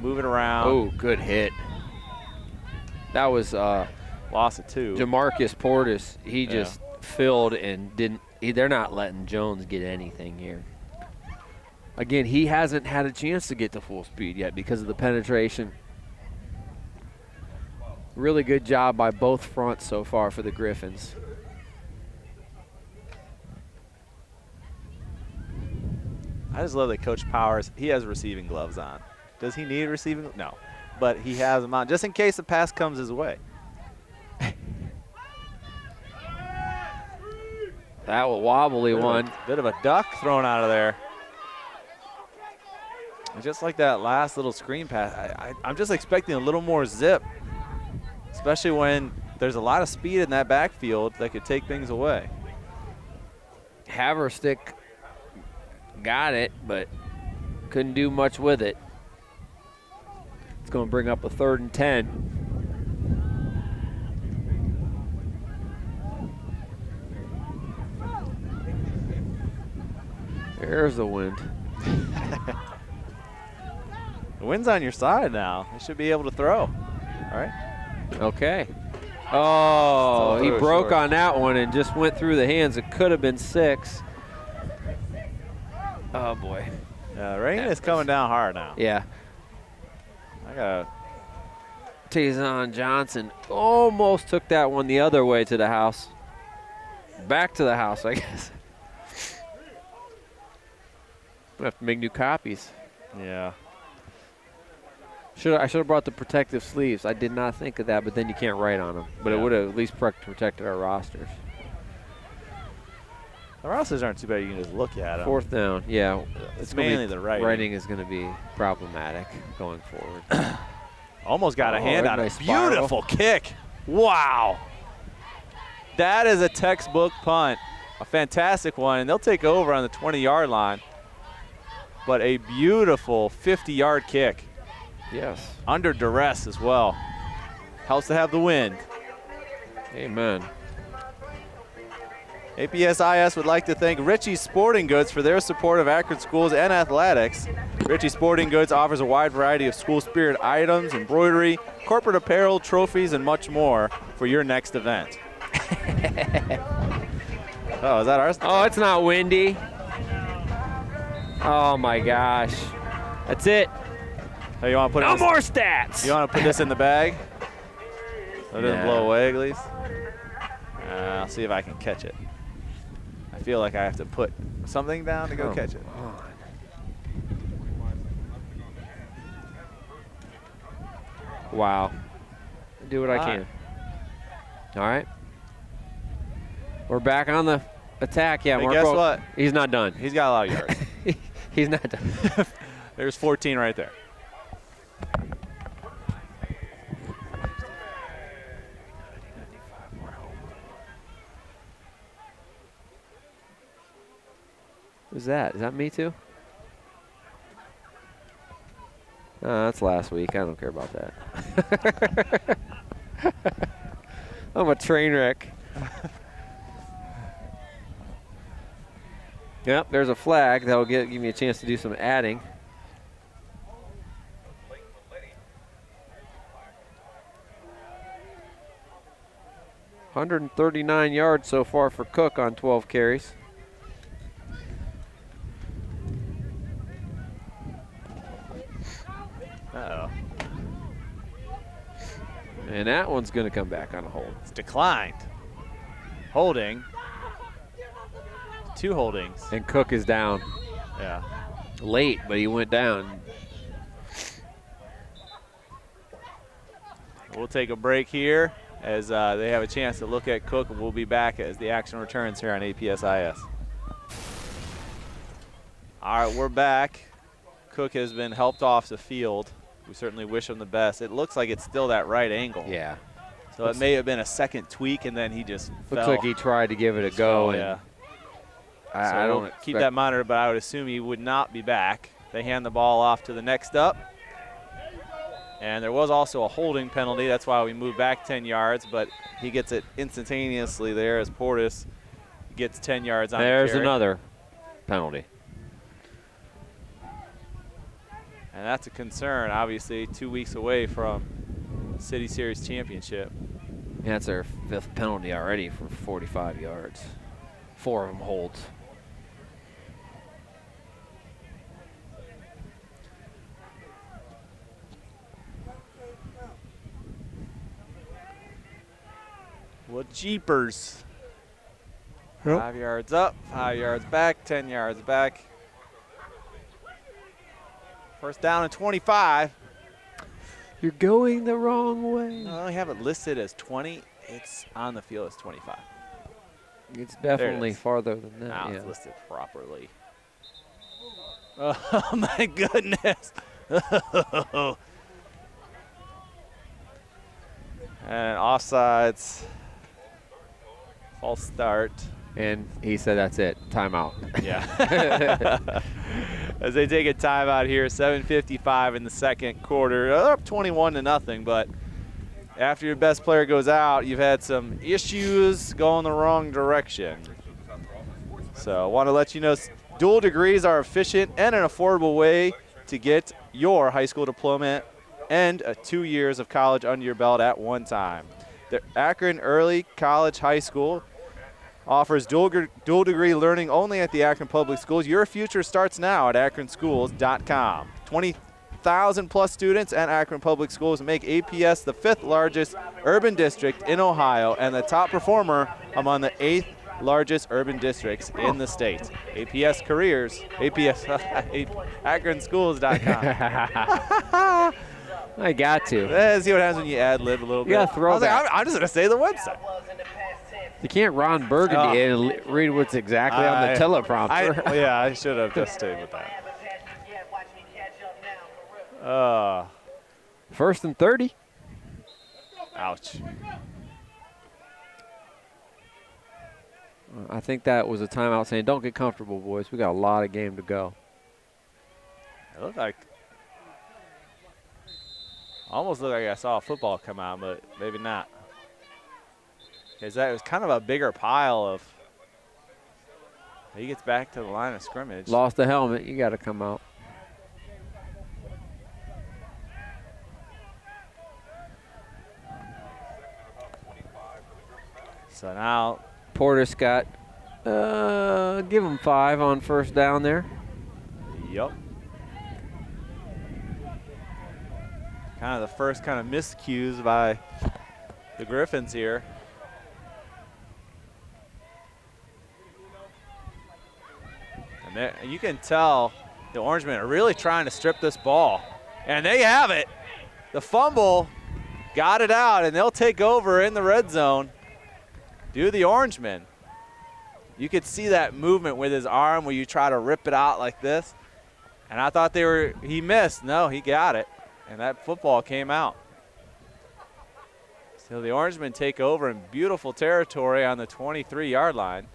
Speaker 3: moving around.
Speaker 2: Oh, good hit. That was
Speaker 3: loss of 2.
Speaker 2: Jamarcus Portis. He just filled and didn't. They're not letting Jones get anything here. Again, he hasn't had a chance to get to full speed yet because of the penetration. Really good job by both fronts so far for the Griffins.
Speaker 3: I just love that Coach Powers, he has receiving gloves on. Does he need receiving? No. But he has them on just in case the pass comes his way.
Speaker 2: That was wobbly one.
Speaker 3: Bit of a duck thrown out of there. And just like that last little screen pass, I'm just expecting a little more zip, especially when there's a lot of speed in that backfield that could take things away.
Speaker 2: Haverstick got it, but couldn't do much with it. It's going to bring up a 3rd and 10. There's the wind.
Speaker 3: The wind's on your side now. You should be able to throw. All right.
Speaker 2: Okay. Oh, he broke on that one and just went through the hands. It could have been 6. Oh, boy.
Speaker 3: Rain is coming down hard now.
Speaker 2: Yeah.
Speaker 3: I got
Speaker 2: Tazon Johnson almost took that one the other way to the house. Back to the house, I guess. We'll have to make new copies.
Speaker 3: Yeah.
Speaker 2: I should have brought the protective sleeves. I did not think of that, but then you can't write on them. But it would have at least protected our rosters.
Speaker 3: The rosters aren't too bad. You can just look at them.
Speaker 2: 4th down, yeah.
Speaker 3: It's mainly the writing.
Speaker 2: Writing is going to be problematic going forward.
Speaker 3: Almost got a hand on
Speaker 2: nice
Speaker 3: it. Beautiful kick. Wow. That is a textbook punt, a fantastic one, and they'll take over on the 20-yard line. But a beautiful 50-yard kick.
Speaker 2: Yes.
Speaker 3: Under duress as well. Helps to have the wind.
Speaker 2: Amen.
Speaker 3: APSIS would like to thank Ritchie's Sporting Goods for their support of Akron schools and athletics. Ritchie's Sporting Goods offers a wide variety of school spirit items, embroidery, corporate apparel, trophies, and much more for your next event. Oh, is that ours?
Speaker 2: Oh, it's not windy. Oh my gosh. That's it.
Speaker 3: Oh, you want to put
Speaker 2: No more stats.
Speaker 3: You want to put this in the bag? So it doesn't blow away at least? I'll see if I can catch it. I feel like I have to put something down to go catch it.
Speaker 2: Wow. Do what I can. All right. We're back on the attack. Yeah,
Speaker 3: Hey,
Speaker 2: Marco.
Speaker 3: guess what?
Speaker 2: He's not done.
Speaker 3: He's got a lot of yards.
Speaker 2: He's not done.
Speaker 3: There's 14 right there.
Speaker 2: Who's that? Is that me too? That's last week. I don't care about that. I'm a train wreck. Yep, there's a flag that'll give me a chance to do some adding. $139 yards so far for Cook on 12 carries.
Speaker 3: Uh-oh.
Speaker 2: And that one's going to come back on a hold.
Speaker 3: It's declined. Holding. 2 holdings.
Speaker 2: And Cook is down.
Speaker 3: Yeah.
Speaker 2: Late, but he went down.
Speaker 3: We'll take a break here as they have a chance to look at Cook, and we'll be back as the action returns here on APSIS. All right, we're back. Cook has been helped off the field. We certainly wish him the best. It looks like it's still that right angle.
Speaker 2: Yeah.
Speaker 3: So it may have been a second tweak, and then he just
Speaker 2: Looks
Speaker 3: fell.
Speaker 2: like he tried to give it a go. And
Speaker 3: yeah.
Speaker 2: I don't
Speaker 3: we'll
Speaker 2: expect
Speaker 3: keep that monitored, but I would assume he would not be back. They hand the ball off to the next up. And there was also a holding penalty. That's why we moved back 10 yards, but he gets it instantaneously there as Portis gets 10 yards on the
Speaker 2: There's
Speaker 3: carry.
Speaker 2: another penalty.
Speaker 3: And that's a concern, obviously, 2 weeks away from City Series championship.
Speaker 2: That's our 5th penalty already for 45 yards. 4 of them holds.
Speaker 3: Well, jeepers. 5 yards up, 5 yards back, 10 yards back. First down and 25.
Speaker 2: You're going the wrong way.
Speaker 3: I only have it listed as 20. It's on the field as 25.
Speaker 2: It's definitely
Speaker 3: is.
Speaker 2: farther than that.
Speaker 3: Now
Speaker 2: yeah.
Speaker 3: it's listed properly. Oh, my goodness. And offsides. False start.
Speaker 2: And he said that's it. Timeout.
Speaker 3: Yeah. As they take a timeout here, 7:55 in the second quarter. They're up 21-0, but after your best player goes out, you've had some issues going the wrong direction. So I want to let you know dual degrees are efficient and an affordable way to get your high school diploma and 2 years of college under your belt at one time. The Akron Early College High School offers dual degree learning only at the Akron Public Schools. Your future starts now at akronschools.com. 20,000 plus students at Akron Public Schools make APS the 5th largest urban district in Ohio and the top performer among the 8th largest urban districts in the state. APS careers, akronschools.com.
Speaker 2: I got to.
Speaker 3: See what happens when you ad-lib a little bit.
Speaker 2: You gotta throw
Speaker 3: I was like,
Speaker 2: that.
Speaker 3: I'm just going to say the website.
Speaker 2: You can't Ron Burgundy and read what's exactly on the teleprompter.
Speaker 3: I should have just stayed with that.
Speaker 2: 1st and 30.
Speaker 3: Ouch.
Speaker 2: I think that was a timeout saying, don't get comfortable, boys. We got a lot of game to go.
Speaker 3: It looked like, almost looked like I saw a football come out, but maybe not. Because that was kind of a bigger pile of, he gets back to the line of scrimmage.
Speaker 2: Lost the helmet. You got to come out.
Speaker 3: So now
Speaker 2: Portis got, give him 5 on first down there.
Speaker 3: Yep. Kind of the first kind of miscues by the Griffins here. And you can tell the Orangemen are really trying to strip this ball. And they have it. The fumble got it out, and they'll take over in the red zone. Do the Orangemen. You could see that movement with his arm where you try to rip it out like this. And I thought he missed. No, he got it. And that football came out. So the Orangemen take over in beautiful territory on the 23-yard line.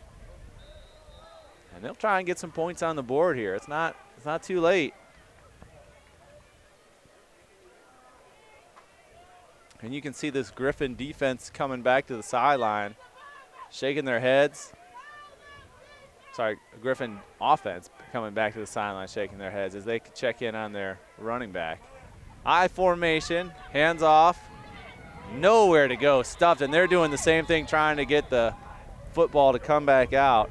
Speaker 3: And they'll try and get some points on the board here. It's not too late. And you can see this Griffin defense coming back to the sideline, shaking their heads. Sorry, Griffin offense coming back to the sideline, shaking their heads as they check in on their running back. I formation, hands off, nowhere to go, stuffed, and they're doing the same thing, trying to get the football to come back out.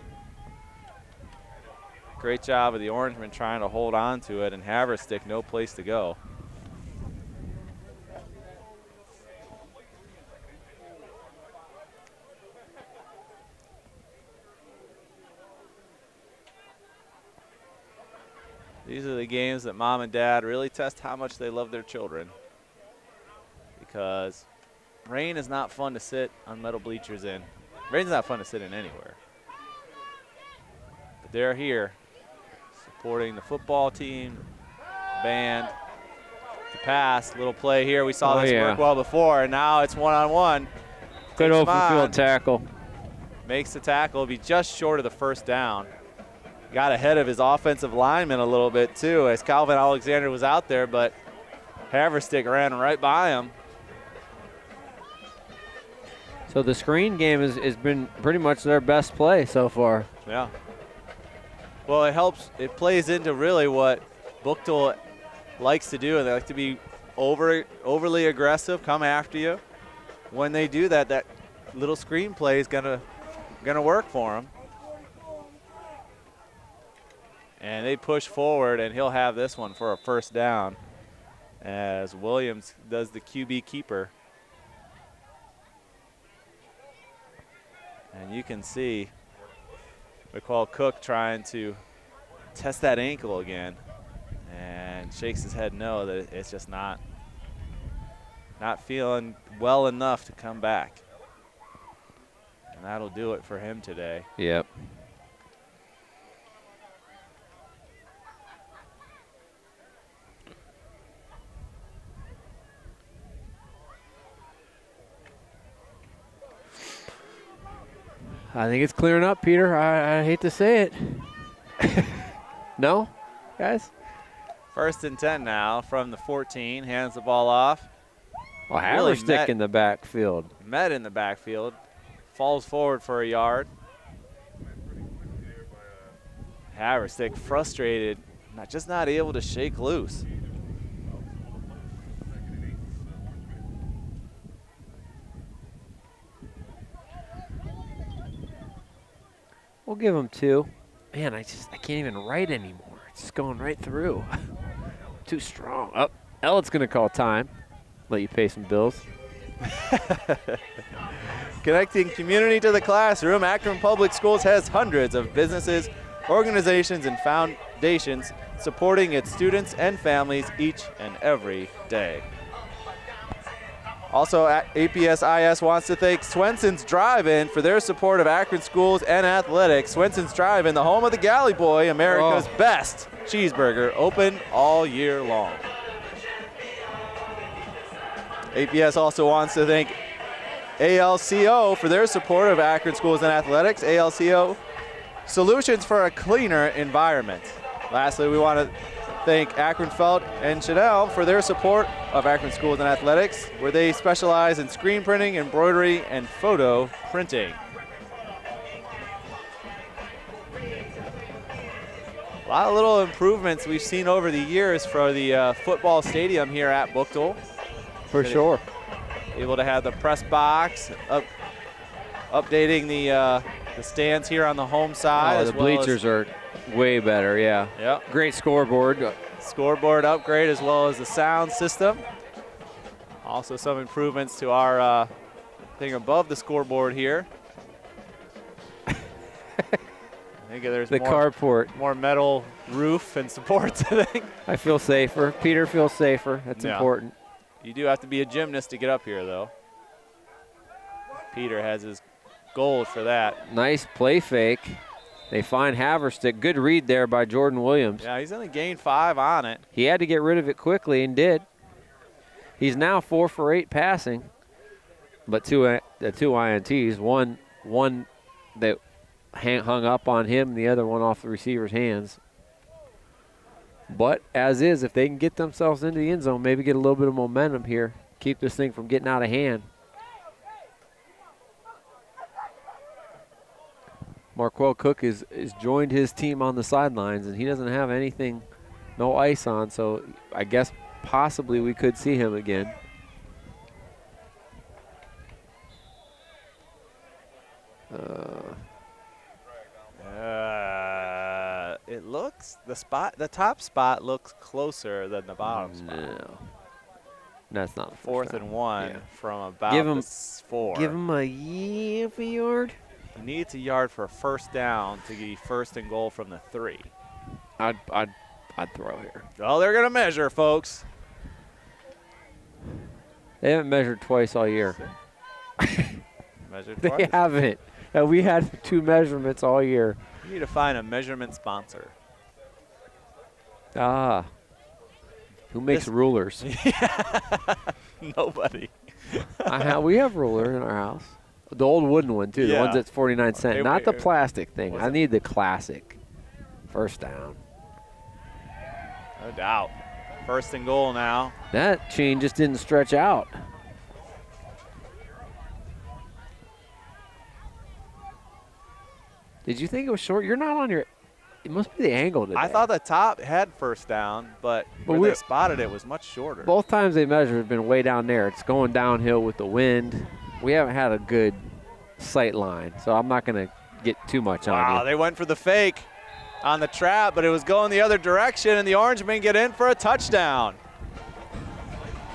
Speaker 3: Great job of the Orangemen trying to hold on to it, and Haverstick no place to go. These are the games that mom and dad really test how much they love their children, because rain is not fun to sit on metal bleachers in. Rain's not fun to sit in anywhere. But they're here supporting the football team, band, the pass, little play here. We saw this work well before, and now it's one-on-one.
Speaker 2: Good open field tackle.
Speaker 3: Makes the tackle, be just short of the first down. Got ahead of his offensive lineman a little bit too, as Calvin Alexander was out there, but Haverstick ran right by him.
Speaker 2: So the screen game has been pretty much their best play so far.
Speaker 3: Yeah. Well, it helps. It plays into really what Buchtel likes to do, and they like to be overly aggressive, come after you. When they do that, that little screen play is gonna work for them. And they push forward, and he'll have this one for a first down as Williams does the QB keeper. And you can see McCall Cook trying to test that ankle again and shakes his head no, that it's just not feeling well enough to come back. And that'll do it for him today.
Speaker 2: Yep. I think it's clearing up, Peter. I hate to say it. No, guys?
Speaker 3: 1st and 10 now from the 14. Hands the ball off.
Speaker 2: Well, Haverstick in the backfield.
Speaker 3: Met in the backfield. Falls forward for a yard. Haverstick frustrated, just not able to shake loose.
Speaker 2: We'll give him 2. Man, I can't even write anymore. It's just going right through. Too strong. Oh, Ellet's going to call time. Let you pay some bills.
Speaker 3: Connecting community to the classroom, Akron Public Schools has hundreds of businesses, organizations, and foundations supporting its students and families each and every day. Also, APSIS wants to thank Swenson's Drive-In for their support of Akron schools and athletics. Swenson's Drive-In, the home of the Galley Boy, America's best cheeseburger, open all year long. APS also wants to thank ALCO for their support of Akron Schools and Athletics. ALCO, solutions for a cleaner environment. Lastly, we want to thank Akron Felt and Chanel for their support of Akron Schools and Athletics, where they specialize in screen printing, embroidery, and photo printing. A lot of little improvements we've seen over the years for the football stadium here at Buchtel.
Speaker 2: For sure.
Speaker 3: Able to have the press box, updating the stands here on the home side.
Speaker 2: The bleachers are way better, yeah.
Speaker 3: Yep.
Speaker 2: Great scoreboard.
Speaker 3: Scoreboard upgrade as well as the sound system. Also some improvements to our thing above the scoreboard here. I think there's
Speaker 2: the carport.
Speaker 3: More metal roof and supports, I think.
Speaker 2: I feel safer. Peter feels safer. That's important.
Speaker 3: You do have to be a gymnast to get up here, though. Peter has his gold for that.
Speaker 2: Nice play fake. They find Haverstick. Good read there by Jordan Williams.
Speaker 3: Yeah, he's only gained 5 on it.
Speaker 2: He had to get rid of it quickly and did. He's now 4 for 8 passing, but two INTs. One that hung up on him, the other one off the receiver's hands. But as is, if they can get themselves into the end zone, maybe get a little bit of momentum here, keep this thing from getting out of hand. Marquel Cook is joined his team on the sidelines, and he doesn't have anything, no ice on, so I guess possibly we could see him again.
Speaker 3: It looks, the top spot looks closer than the bottom spot.
Speaker 2: No. That's not a
Speaker 3: 4th and 1 from about
Speaker 2: the
Speaker 3: 4.
Speaker 2: Give him a yard.
Speaker 3: He needs a yard for a first down to be 1st and goal from the 3.
Speaker 2: I'd throw here.
Speaker 3: Well, they're going to measure, folks.
Speaker 2: They haven't measured twice all year.
Speaker 3: Measured
Speaker 2: They
Speaker 3: twice?
Speaker 2: haven't. We had 2 measurements all year.
Speaker 3: You need to find a measurement sponsor.
Speaker 2: Who makes rulers?
Speaker 3: Nobody.
Speaker 2: We have ruler in our house. The old wooden one, too. The ones that's 49 cents. Not the plastic thing. I need the classic. First down.
Speaker 3: No doubt. 1st and goal now.
Speaker 2: That chain just didn't stretch out. Did you think it was short? You're not on your – it must be the angle today.
Speaker 3: I thought the top had 1st down, but where they spotted it was much shorter.
Speaker 2: Both times they measured have been way down there. It's going downhill with the wind. We haven't had a good sight line, so I'm not going to get too much on you.
Speaker 3: Wow, they went for the fake on the trap, but it was going the other direction, and the Orangemen get in for a touchdown.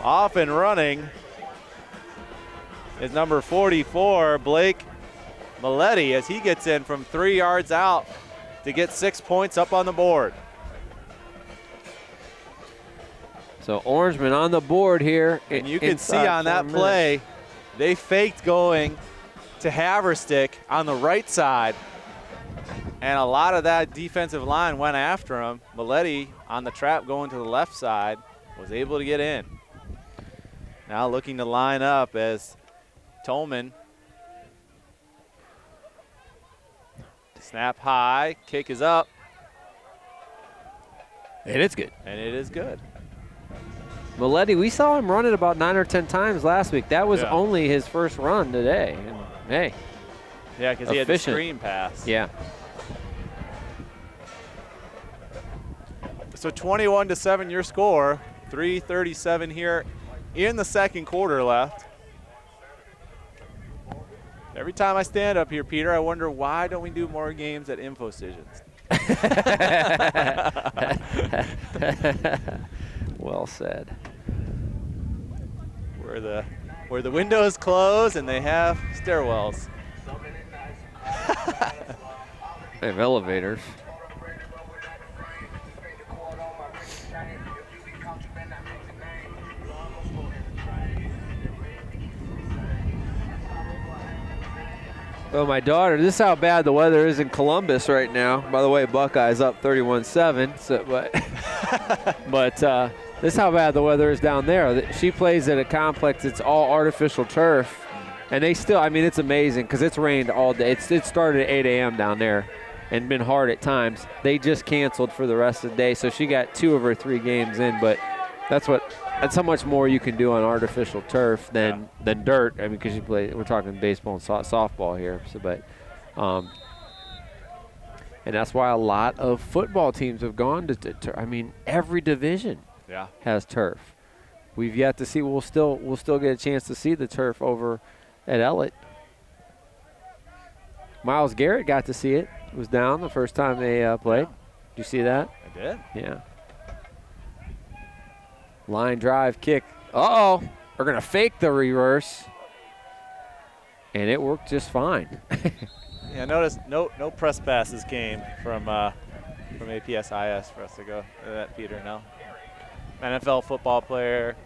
Speaker 3: Off and running is number 44, Blake Maletti, as he gets in from 3 yards out to get 6 points up on the board.
Speaker 2: So Orangemen on the board here.
Speaker 3: And you can see on that play, they faked going to Haverstick on the right side, and a lot of that defensive line went after him. Maletti on the trap going to the left side was able to get in. Now looking to line up as Tolman. Snap high, kick is up.
Speaker 2: And it's good.
Speaker 3: And it is good.
Speaker 2: Maletti, we saw him run it about 9 or 10 times last week. That was only his first run today. And hey.
Speaker 3: Yeah, because he had the screen pass.
Speaker 2: Yeah.
Speaker 3: So 21-7 your score. 3:37 here in the 2nd quarter left. Every time I stand up here, Peter, I wonder why don't we do more games at InfoCisions?
Speaker 2: Well said.
Speaker 3: Where the windows close and they have stairwells.
Speaker 2: They have elevators. Well, my daughter, this is how bad the weather is in Columbus right now. By the way, Buckeyes up 31-7. So, but this is how bad the weather is down there. She plays at a complex. It's all artificial turf, And they still, I mean, it's amazing because it's rained all day. It started at 8 a.m. down there and been hard at times. They just canceled for the rest of the day, so she got 2 of her 3 games in. But that's how much more you can do on artificial turf than dirt. I mean, because we're talking baseball and softball here. So, and that's why a lot of football teams have gone to turf. I mean, every division has turf. We've yet to see. We'll still get a chance to see the turf over at Ellet. Miles Garrett got to see it. Was down the first time they played. Did you see that?
Speaker 3: I did.
Speaker 2: Yeah. Line drive kick. Uh-oh. We're going to fake the reverse. And it worked just fine.
Speaker 3: Yeah, notice no press passes came from APSIS for us to go to that, Peter. No. NFL football player,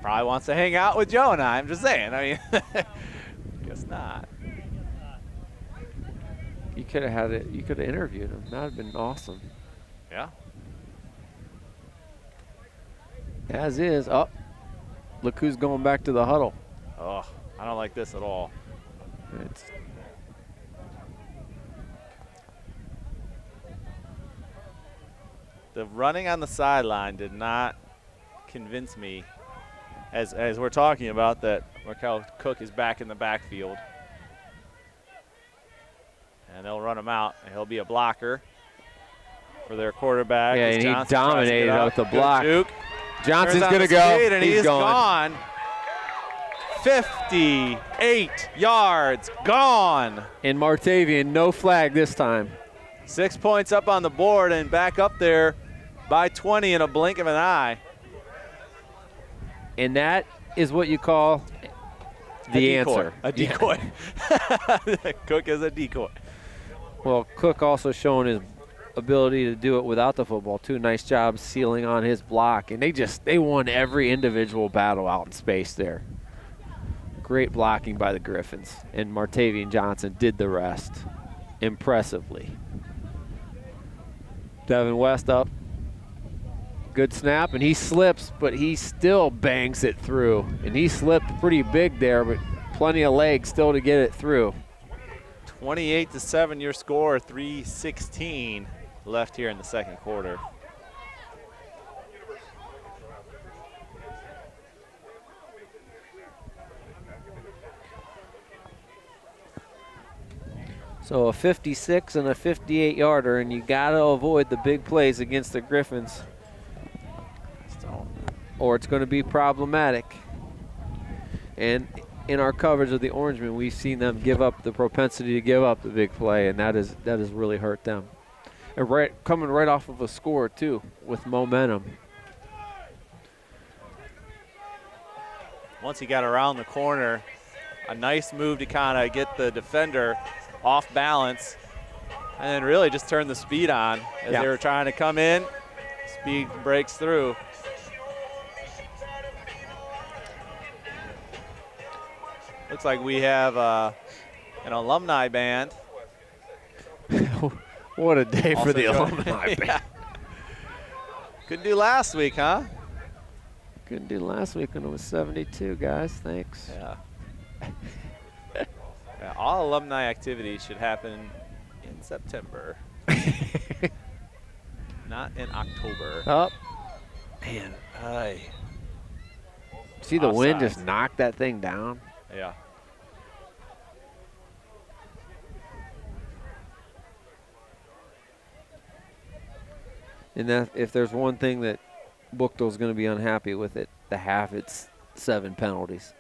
Speaker 3: probably wants to hang out with Joe and I. I'm just saying. I mean, guess not.
Speaker 2: You could have had it. You could have interviewed him. That would have been awesome.
Speaker 3: Yeah.
Speaker 2: As is. Oh, look who's going back to the huddle.
Speaker 3: Oh, I don't like this at all. The running on the sideline did not convince me, as we're talking about, that Markel Cook is back in the backfield. And they'll run him out, and he'll be a blocker for their quarterback.
Speaker 2: Yeah, and he dominated with the block. Johnson's going to go.
Speaker 3: And he's gone. 58 yards, gone.
Speaker 2: And Martavian, no flag this time.
Speaker 3: 6 points up on the board and back up there by 20 in a blink of an eye.
Speaker 2: And that is what you call the answer.
Speaker 3: A decoy. Cook is a decoy.
Speaker 2: Well, Cook also showing his ability to do it without the football, too. Nice job sealing on his block. And they won every individual battle out in space there. Great blocking by the Griffins. And Martavian Johnson did the rest impressively. Devin West up. Good snap, and he slips, but he still bangs it through. And he slipped pretty big there, but plenty of legs still to get it through.
Speaker 3: 28-7 your score, 3:16 left here in the second quarter.
Speaker 2: So a 56 and a 58-yarder, and you got to avoid the big plays against the Griffins, or it's going to be problematic. And in our coverage of the Orangemen, we've seen them give up the propensity to give up the big play, and that has really hurt them. And coming right off of a score, too, with momentum.
Speaker 3: Once he got around the corner, a nice move to kind of get the defender off balance, and then really just turn the speed on as they were trying to come in. Speed breaks through. Looks like we have an alumni band.
Speaker 2: What a day for the alumni band.
Speaker 3: Couldn't do last week, huh?
Speaker 2: Couldn't do last week when it was 72, guys. Thanks.
Speaker 3: Yeah. Yeah, all alumni activities should happen in September. Not in October.
Speaker 2: Oh, man. See the wind just knocked that thing down?
Speaker 3: Yeah.
Speaker 2: And that, if there's one thing that Buchtel's going to be unhappy with it, the half, it's 7 penalties.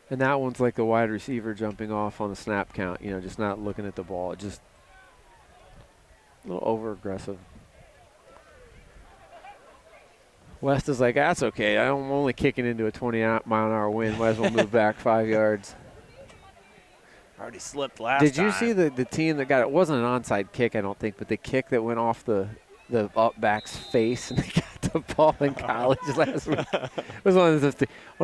Speaker 2: And that one's like the wide receiver jumping off on the snap count, just not looking at the ball. Just a little over-aggressive. West is like, that's okay. I'm only kicking into a 20-mile-an-hour wind. Might as well move back 5 yards.
Speaker 3: Already slipped last time.
Speaker 2: Did you see the team that got it? It wasn't an onside kick, I don't think, but the kick that went off the up back's face and they got the ball in college last week. It was one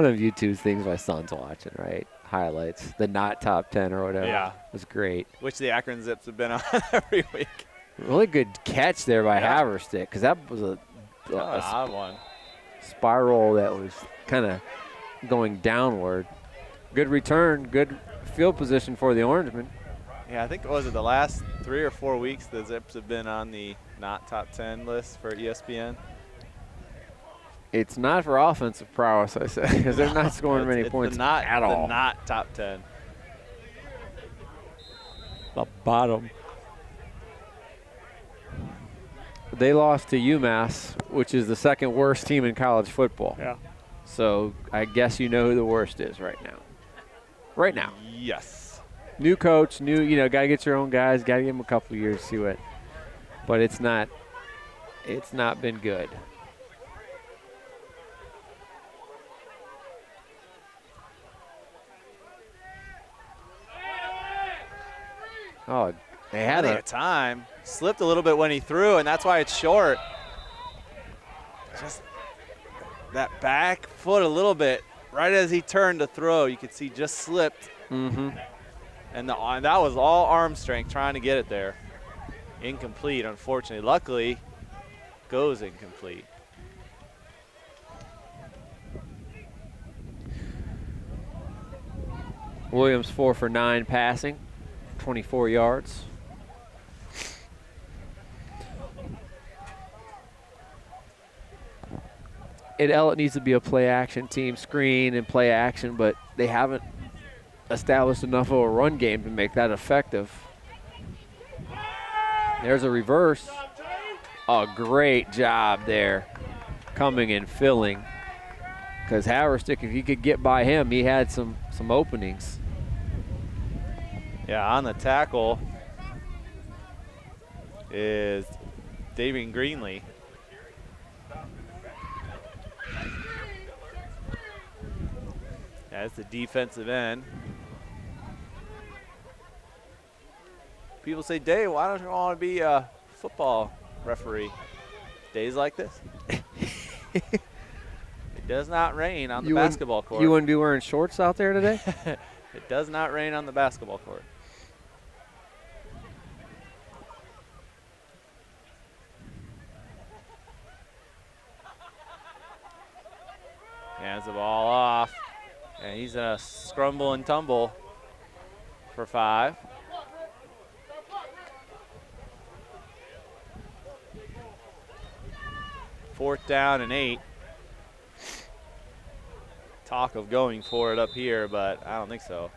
Speaker 2: of YouTube's things my son's watching, right? Highlights, the not top 10 or whatever.
Speaker 3: Yeah.
Speaker 2: It was great.
Speaker 3: Which the Akron Zips have been on every week.
Speaker 2: Really good catch there by Haverstick, because that was a
Speaker 3: odd one.
Speaker 2: spiral that was kind of going downward. Good return, good field position for the Orangemen.
Speaker 3: Yeah, I think, was it the last 3 or 4 weeks the Zips have been on the not top 10 list for ESPN?
Speaker 2: It's not for offensive prowess, I say, because they're not scoring many points at all.
Speaker 3: The not top 10.
Speaker 2: The bottom. They lost to UMass, which is the second worst team in college football.
Speaker 3: Yeah.
Speaker 2: So I guess you know who the worst is right now. Right now.
Speaker 3: Yes.
Speaker 2: New coach, got to get your own guys, got to give them a couple of years to see what. But it's not been good. Oh, they had
Speaker 3: a time. Slipped a little bit when he threw, and that's why it's short. Just that back foot a little bit. Right as he turned to throw, you could see just slipped.
Speaker 2: Mm-hmm.
Speaker 3: And that was all arm strength trying to get it there. Incomplete, unfortunately. Luckily, goes incomplete.
Speaker 2: Williams 4 for 9 passing, 24 yards. Ellet needs to be a play-action team, screen and play-action, but they haven't established enough of a run game to make that effective. There's a reverse. A great job there, coming and filling. Because Haverstick, if you could get by him, he had some openings.
Speaker 3: Yeah, on the tackle is David Greenlee. That's the defensive end. People say, Dave, why don't you want to be a football referee? Days like this. It does not rain on the basketball court.
Speaker 2: You wouldn't be wearing shorts out there today?
Speaker 3: It does not rain on the basketball court. Hands the ball off. And he's going to scrumble and tumble for 5. Fourth down and 8. Talk of going for it up here, but I don't think so.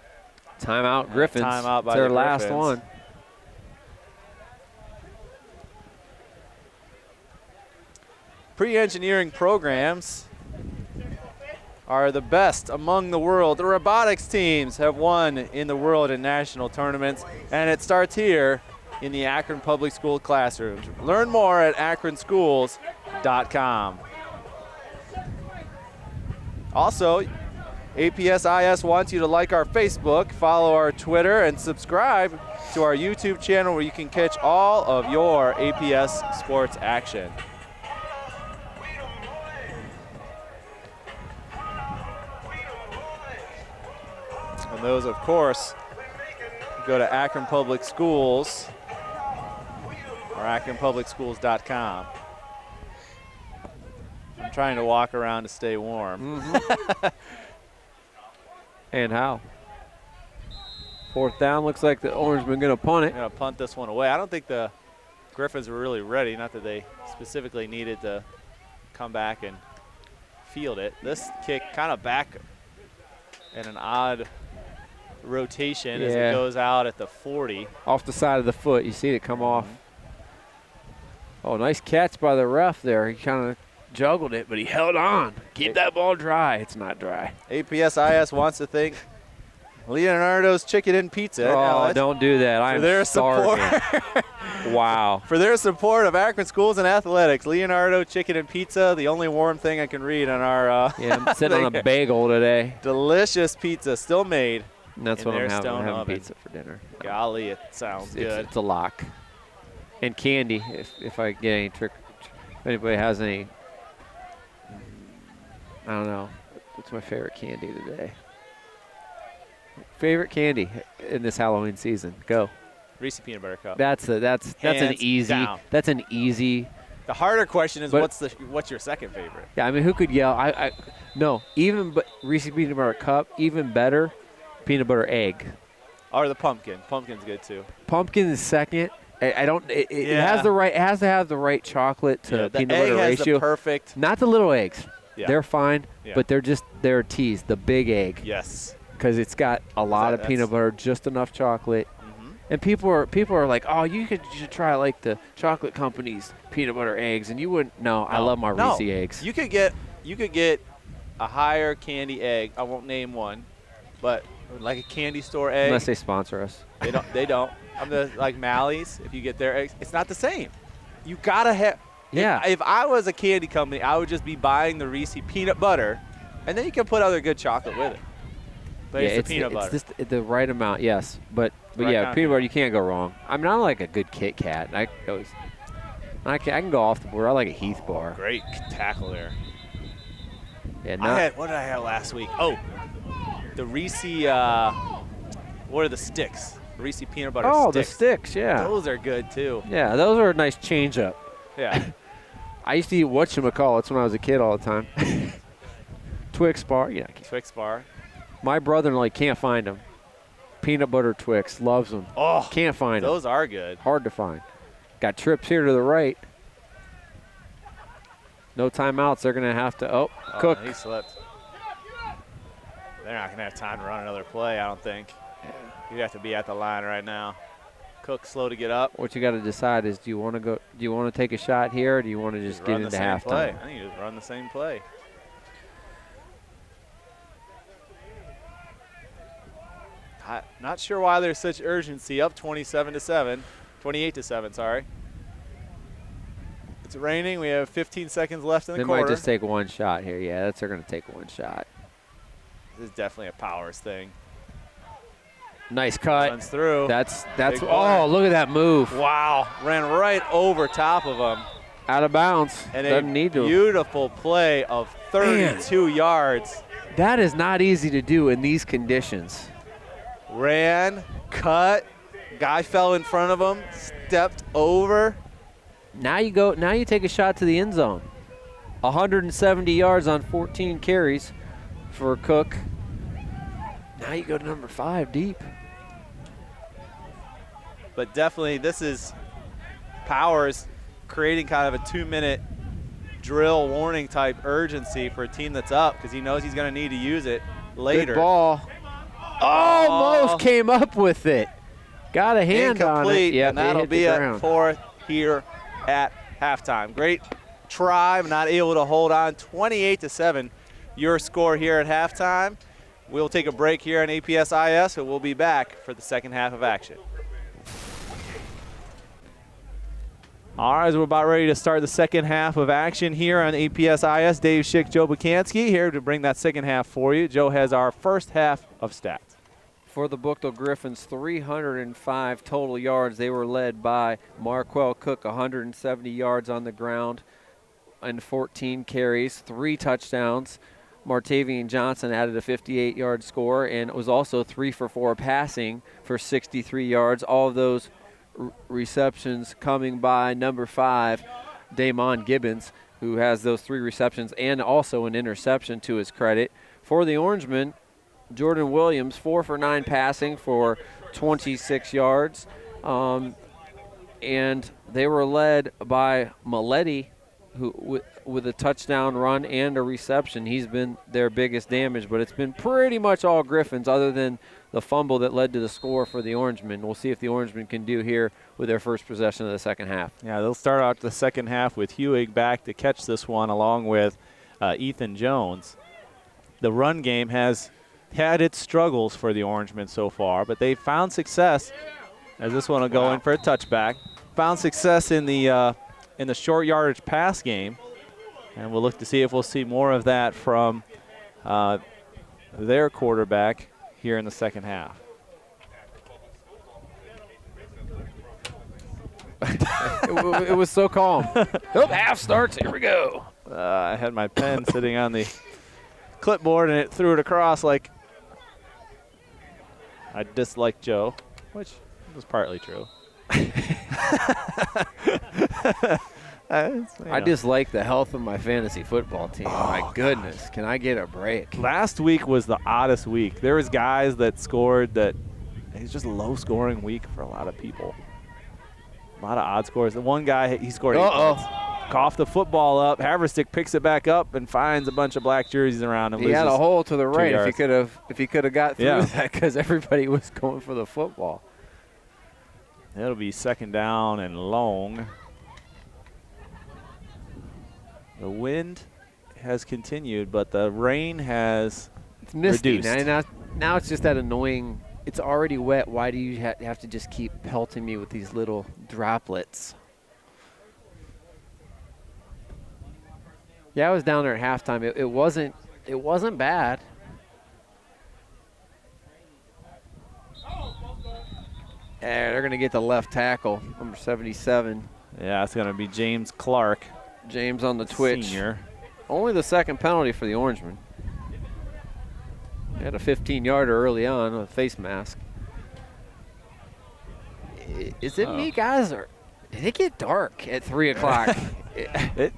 Speaker 2: Timeout Griffins.
Speaker 3: Timeout by
Speaker 2: their
Speaker 3: the
Speaker 2: last
Speaker 3: Griffins.
Speaker 2: one.
Speaker 3: Pre-engineering programs are the best among the world. The robotics teams have won in the world and national tournaments, and it starts here in the Akron Public School classrooms. Learn more at akronschools.com. Also, APSIS wants you to like our Facebook, follow our Twitter, and subscribe to our YouTube channel where you can catch all of your APS sports action. And those, of course, go to Akron Public Schools or akronpublicschools.com. I'm trying to walk around to stay warm.
Speaker 2: Mm-hmm. And how? Fourth down, looks like the Orangemen going to punt it.
Speaker 3: Going to punt this one away. I don't think the Griffins were really ready, not that they specifically needed to come back and field it. This kick kind of back in an odd rotation as it goes out at the 40.
Speaker 2: Off the side of the foot, you see it come off. Oh, nice catch by the ref there. He kind of juggled it, but he held on. Keep that ball dry. It's not dry.
Speaker 3: APSIS wants to thank Leonardo's Chicken and Pizza.
Speaker 2: Oh, don't do that. I'm starving. Wow.
Speaker 3: For their support of Akron Schools and Athletics. Leonardo Chicken and Pizza, the only warm thing I can read on our
Speaker 2: yeah, I'm sitting on a bagel today.
Speaker 3: Delicious pizza, still made.
Speaker 2: And that's what I'm having. I'm having
Speaker 3: oven.
Speaker 2: pizza for dinner.
Speaker 3: Golly, it sounds good.
Speaker 2: It's a lock. And candy, if I get any trick. If anybody has any, I don't know. What's my favorite candy today? Favorite candy in this Halloween season? Go.
Speaker 3: Reese's Peanut Butter Cup.
Speaker 2: That's an easy.
Speaker 3: down.
Speaker 2: That's an easy
Speaker 3: The harder question is
Speaker 2: But-
Speaker 3: what's your second favorite?
Speaker 2: Yeah, I mean, who could yell? No, even but Reese's Peanut Butter Cup, even better, peanut butter egg.
Speaker 3: Or the pumpkin. Pumpkin's good too.
Speaker 2: Pumpkin is second. I don't. It
Speaker 3: Yeah.
Speaker 2: has the right. It has to have the right chocolate to
Speaker 3: The
Speaker 2: peanut
Speaker 3: egg
Speaker 2: butter
Speaker 3: has
Speaker 2: ratio.
Speaker 3: the perfect.
Speaker 2: Not the little eggs.
Speaker 3: Yeah.
Speaker 2: They're fine,
Speaker 3: Yeah.
Speaker 2: but they're a tease. The big egg,
Speaker 3: Yes.
Speaker 2: because it's got a lot of peanut butter, just enough chocolate.
Speaker 3: Mm-hmm.
Speaker 2: And people are like, oh, you should try like the chocolate company's peanut butter eggs, and you wouldn't. No, I love my Reese eggs.
Speaker 3: You could get a higher candy egg. I won't name one, but like a candy store egg.
Speaker 2: Unless they sponsor us.
Speaker 3: They don't. I'm like Mally's. If you get their eggs, it's not the same. You gotta have.
Speaker 2: Yeah.
Speaker 3: If I was a candy company, I would just be buying the Reese peanut butter, and then you can put other good chocolate with it. But
Speaker 2: Yeah,
Speaker 3: it's the peanut butter.
Speaker 2: It's just the right amount, yes. But
Speaker 3: Right
Speaker 2: yeah,
Speaker 3: kind of
Speaker 2: peanut butter, you can't go wrong. I mean, I like a good Kit Kat. I can go off the board. I like a Heath bar.
Speaker 3: Great tackle there.
Speaker 2: Yeah,
Speaker 3: What did I have last week? Oh, the Reese. What are the sticks? Reese peanut butter
Speaker 2: oh,
Speaker 3: sticks.
Speaker 2: the sticks, yeah.
Speaker 3: Those are good too.
Speaker 2: Yeah, those are a nice change up.
Speaker 3: Yeah.
Speaker 2: I used to eat whatchamacallits when I was a kid all the time. Twix bar, yeah.
Speaker 3: Twix bar.
Speaker 2: My brother-in-law can't find them. Peanut butter Twix, loves them.
Speaker 3: Oh,
Speaker 2: Can't find them.
Speaker 3: those are good.
Speaker 2: Hard to find. Got trips here to the right. No timeouts. They're going to have to, Cook.
Speaker 3: He slipped. They're not going to have time to run another play, I don't think. You'd have to be at the line right now. Cook slow to get up.
Speaker 2: What you got to decide is, do you want to take a shot here, or do you want to just get
Speaker 3: run the
Speaker 2: into
Speaker 3: same play.
Speaker 2: halftime?
Speaker 3: I think you just run the same play. Not sure why there's such urgency. Up 28-7, sorry. It's raining. We have 15 seconds left in the
Speaker 2: They
Speaker 3: quarter.
Speaker 2: might just take one shot here. Yeah, they're going to take one shot.
Speaker 3: This is definitely a Powers thing.
Speaker 2: Nice cut.
Speaker 3: Runs through.
Speaker 2: That's
Speaker 3: Big play.
Speaker 2: oh, look at that move.
Speaker 3: Wow. Ran right over top of him.
Speaker 2: Out of bounds.
Speaker 3: And
Speaker 2: Doesn't
Speaker 3: a
Speaker 2: need to.
Speaker 3: beautiful play of 32 yards.
Speaker 2: That is not easy to do in these conditions.
Speaker 3: Ran, cut, guy fell in front of him, stepped over.
Speaker 2: Now you take a shot to the end zone. 170 yards on 14 carries for Cook. Now you go to number 5 deep.
Speaker 3: But definitely this is Powers creating kind of a 2-minute drill warning type urgency for a team that's up, because he knows he's going to need to use it later.
Speaker 2: Good ball. Almost came up with it. Got a hand on it.
Speaker 3: Yeah, and that'll be a
Speaker 2: ground.
Speaker 3: 4th here at halftime. Great try, but not able to hold on. 28-7, your score here at halftime. We'll take a break here on APS-IS, and we'll be back for the second half of action. All right, so we're about ready to start the second half of action here on APS-IS. Dave Schick, Joe Bukansky here to bring that second half for you. Joe has our first half of stats.
Speaker 2: For the Buchtel Griffins, 305 total yards. They were led by Marquell Cook, 170 yards on the ground and 14 carries, 3 touchdowns. Martavian Johnson added a 58-yard score and was also 3 for 4 passing for 63 yards. All of those receptions coming by number 5, Damon Gibbons, who has those 3 receptions and also an interception to his credit. For the Orangemen, Jordan Williams, 4 for 9 passing for 26 yards. And they were led by Maletti, who with a touchdown run and a reception. He's been their biggest damage, but it's been pretty much all Griffins other than the fumble that led to the score for the Orangemen. We'll see if the Orangemen can do here with their first possession of the second half.
Speaker 3: Yeah, they'll start out the second half with Hewig back to catch this one along with Ethan Jones. The run game has had its struggles for the Orangemen so far, but they found success, as this one will go in for a touchback. Found success in the short yardage pass game, and we'll look to see if we'll see more of that from their quarterback here in the second half.
Speaker 2: It was so calm. Half starts. Here we go.
Speaker 3: I had my pen sitting on the clipboard, and it threw it across like I disliked Joe, which was partly true. I
Speaker 2: I just like the health of my fantasy football team. My goodness, can I get a break?
Speaker 3: Last week was the oddest week. There was guys that scored that it's just a low-scoring week for a lot of people. A lot of odd scores. The one guy, he scored 8 points. Coughed the football up. Haverstick picks it back up and finds a bunch of black jerseys around him.
Speaker 2: He had a hole to the right
Speaker 3: yards.
Speaker 2: if he could have got through that because everybody was going for the football.
Speaker 3: It'll be 2nd down and long. The wind has continued, but the rain has
Speaker 2: misty.
Speaker 3: reduced.
Speaker 2: Now it's just that annoying. It's already wet. Why do you have to just keep pelting me with these little droplets? Yeah, I was down there at halftime. It wasn't bad. They're going to get the left tackle, number 77.
Speaker 3: Yeah, it's going to be James Clark.
Speaker 2: James on the twitch.
Speaker 3: Senior.
Speaker 2: Only the 2nd penalty for the Orangemen. He had a 15-yarder early on with a face mask. Is it me, guys, or did it get dark at 3 o'clock? Is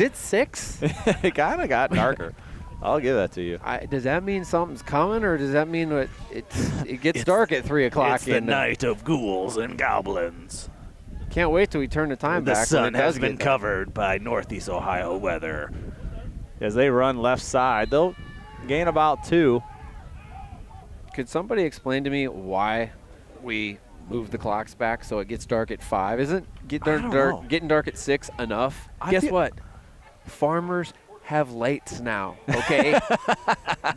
Speaker 2: it 6?
Speaker 3: It kind of got darker. I'll give that to you.
Speaker 2: Does that mean something's coming, or does that mean it gets dark at 3 o'clock?
Speaker 3: It's the night of ghouls and goblins.
Speaker 2: Can't wait till we turn the time back.
Speaker 3: The sun has been covered by Northeast Ohio weather. As they run left side, they'll gain about 2.
Speaker 2: Could somebody explain to me why we move the clocks back so it gets dark at 5? Isn't getting dark at 6 enough? Guess what? Farmers have lights now. Okay,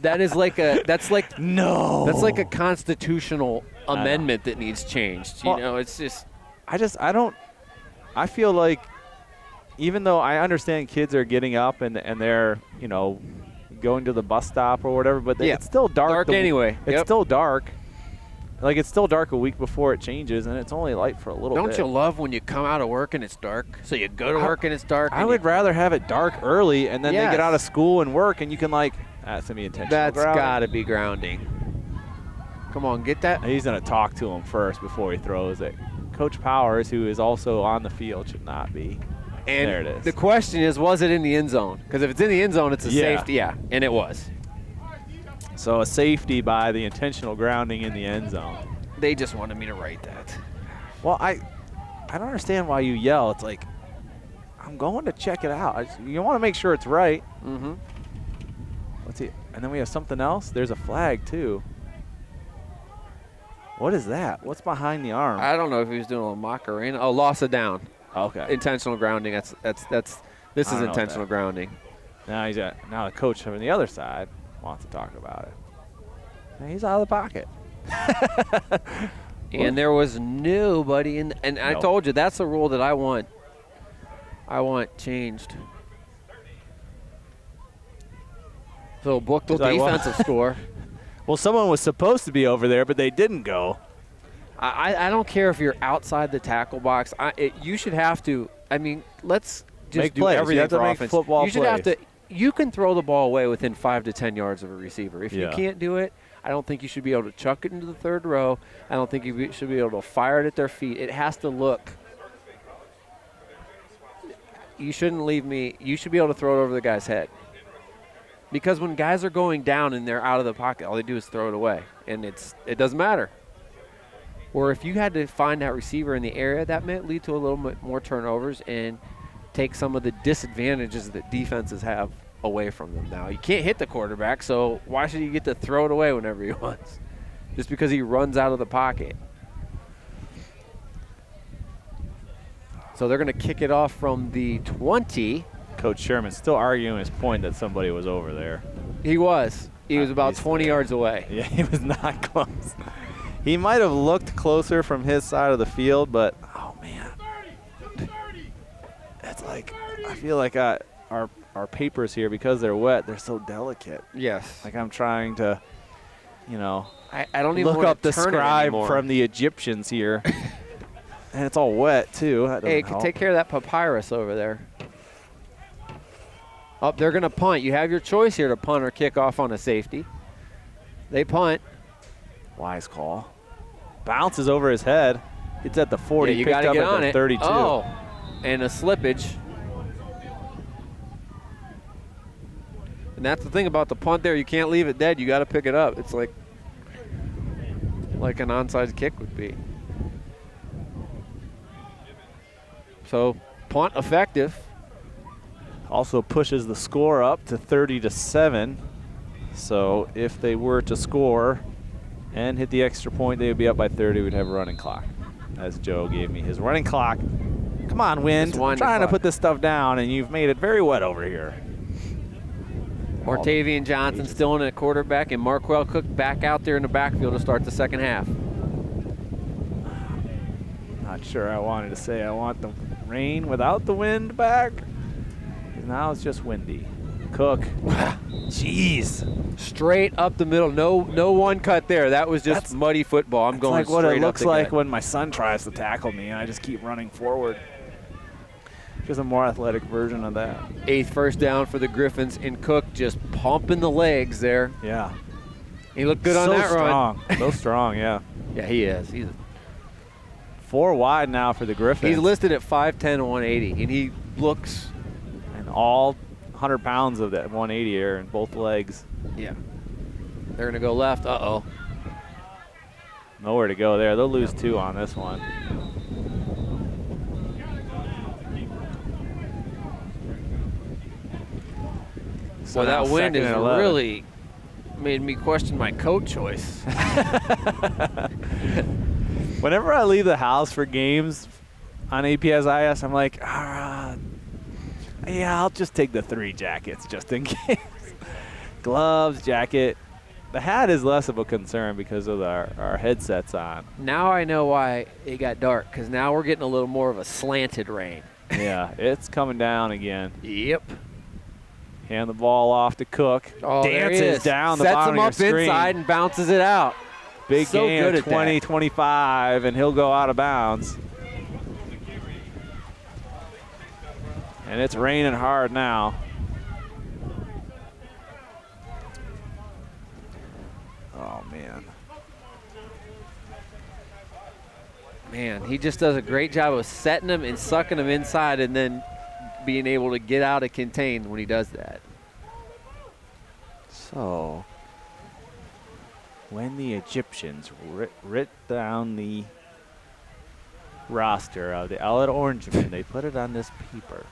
Speaker 2: that's like a constitutional amendment that needs changed. It's just.
Speaker 3: I feel like even though I understand kids are getting up and they're going to the bus stop or whatever, but it's still dark
Speaker 2: anyway.
Speaker 3: It's still dark. Like, it's still dark a week before it changes, and it's only light for a little bit.
Speaker 2: Don't you love when you come out of work and it's dark? So you go to work and it's dark.
Speaker 3: I would rather have it dark early, and then they get out of school and work, and you can, that's going to be intentional.
Speaker 2: That's got to be grounding. Come on, get that.
Speaker 3: He's going to talk to him first before he throws it. Coach Powers, who is also on the field, should not be.
Speaker 2: And
Speaker 3: there it is.
Speaker 2: The question is, was it in the end zone? Because if it's in the end zone, it's a safety. Yeah, and it was.
Speaker 3: So a safety by the intentional grounding in the end zone.
Speaker 2: They just wanted me to write that.
Speaker 3: Well, I don't understand why you yell. It's like, I'm going to check it out. You want to make sure it's right.
Speaker 2: Mm-hmm.
Speaker 3: Let's see. And then we have something else. There's a flag, too. What is that? What's behind the arm?
Speaker 2: I don't know if he was doing a Macarena. Oh, loss of down.
Speaker 3: Okay.
Speaker 2: Intentional grounding. This is intentional grounding.
Speaker 3: Now the coach on the other side wants to talk about it. And he's out of the pocket.
Speaker 2: And there was nobody in, and I told you that's a rule that I want changed. So Buchtel defensive score.
Speaker 3: Well, someone was supposed to be over there, but they didn't go.
Speaker 2: I don't care if you're outside the tackle box. You should have to. I mean, let's just
Speaker 3: make
Speaker 2: do
Speaker 3: plays.
Speaker 2: everything
Speaker 3: you have to
Speaker 2: for
Speaker 3: make
Speaker 2: offense.
Speaker 3: football
Speaker 2: you should
Speaker 3: plays.
Speaker 2: have to. You can throw the ball away within 5 to 10 yards of a receiver. If you can't do it, I don't think you should be able to chuck it into the third row. I don't think you should be able to fire it at their feet. It has to look. You shouldn't leave me. You should be able to throw it over the guy's head. Because when guys are going down and they're out of the pocket, all they do is throw it away, and it doesn't matter. Or if you had to find that receiver in the area, that might lead to a little bit more turnovers and take some of the disadvantages that defenses have away from them. Now, you can't hit the quarterback, so why should you get to throw it away whenever he wants? Just because he runs out of the pocket. So they're going to kick it off from the 20.
Speaker 3: Coach Sherman's still arguing his point that somebody was over there.
Speaker 2: He was. He was about 20 yards away.
Speaker 3: Yeah, he was not close. He might have looked closer from his side of the field, but, oh, man. It's like, I feel like our papers here, because they're wet, they're so delicate.
Speaker 2: Yes.
Speaker 3: Like I'm trying to,
Speaker 2: I don't even
Speaker 3: look up the
Speaker 2: turn
Speaker 3: scribe from the Egyptians here. And it's all wet, too.
Speaker 2: Hey, take care of that papyrus over there. Oh, they're going to punt. You have your choice here to punt or kick off on a safety. They punt.
Speaker 3: Wise call. Bounces over his head. It's at the 40.
Speaker 2: Yeah, you got to get on it.
Speaker 3: 32.
Speaker 2: Oh, and a slippage. And that's the thing about the punt there. You can't leave it dead. You got to pick it up. It's like an onside kick would be. So punt effective.
Speaker 3: Also pushes the score up to 30-7. So if they were to score and hit the extra point, they would be up by 30. We'd have a running clock. As Joe gave me his running clock. Come on, Wind. I'm trying to put this stuff down, and you've made it very wet over here.
Speaker 2: Martavian Johnson still in at quarterback, and Marquell Cook back out there in the backfield to start the second half.
Speaker 3: Not sure I wanted to say I want the rain without the wind back. Now it's just windy. Cook. Jeez.
Speaker 2: Straight up the middle. No one cut there. That was just muddy football. I'm going
Speaker 3: like
Speaker 2: straight up.
Speaker 3: What it looks like
Speaker 2: gut.
Speaker 3: when my son tries to tackle me and I just keep running forward. Just a more athletic version of that.
Speaker 2: 8th first down for the Griffins, and Cook just pumping the legs there.
Speaker 3: Yeah.
Speaker 2: He looked good on that
Speaker 3: run. So strong, yeah.
Speaker 2: Yeah, he is. He's
Speaker 3: 4 wide now for the Griffins.
Speaker 2: He's listed at 5'10" and 180, and he looks.
Speaker 3: And all 100 pounds of that 180 are in both legs.
Speaker 2: Yeah. They're going to go left. Uh-oh.
Speaker 3: Nowhere to go there. They'll lose 2 on this one. So
Speaker 2: well, that wind has really made me question my coat choice.
Speaker 3: Whenever I leave the house for games on APSIS, I'm like, yeah, I'll just take the 3 jackets just in case. Gloves, jacket. The hat is less of a concern because of our headsets on.
Speaker 2: Now I know why it got dark, because now we're getting a little more of a slanted rain.
Speaker 3: Yeah, it's coming down again.
Speaker 2: Yep.
Speaker 3: Hand the ball off to Cook.
Speaker 2: Oh,
Speaker 3: dances down the
Speaker 2: Sets
Speaker 3: bottom
Speaker 2: him
Speaker 3: of your
Speaker 2: up
Speaker 3: screen.
Speaker 2: inside and bounces it out.
Speaker 3: Big
Speaker 2: so
Speaker 3: gain
Speaker 2: good
Speaker 3: of 20, 25, and he'll go out of bounds. And it's raining hard now. Oh, man.
Speaker 2: Man, he just does a great job of setting them and sucking them inside and then being able to get out of contain when he does that.
Speaker 3: So, when the Egyptians writ down the roster of the Ellet Orangemen, they put it on this paper.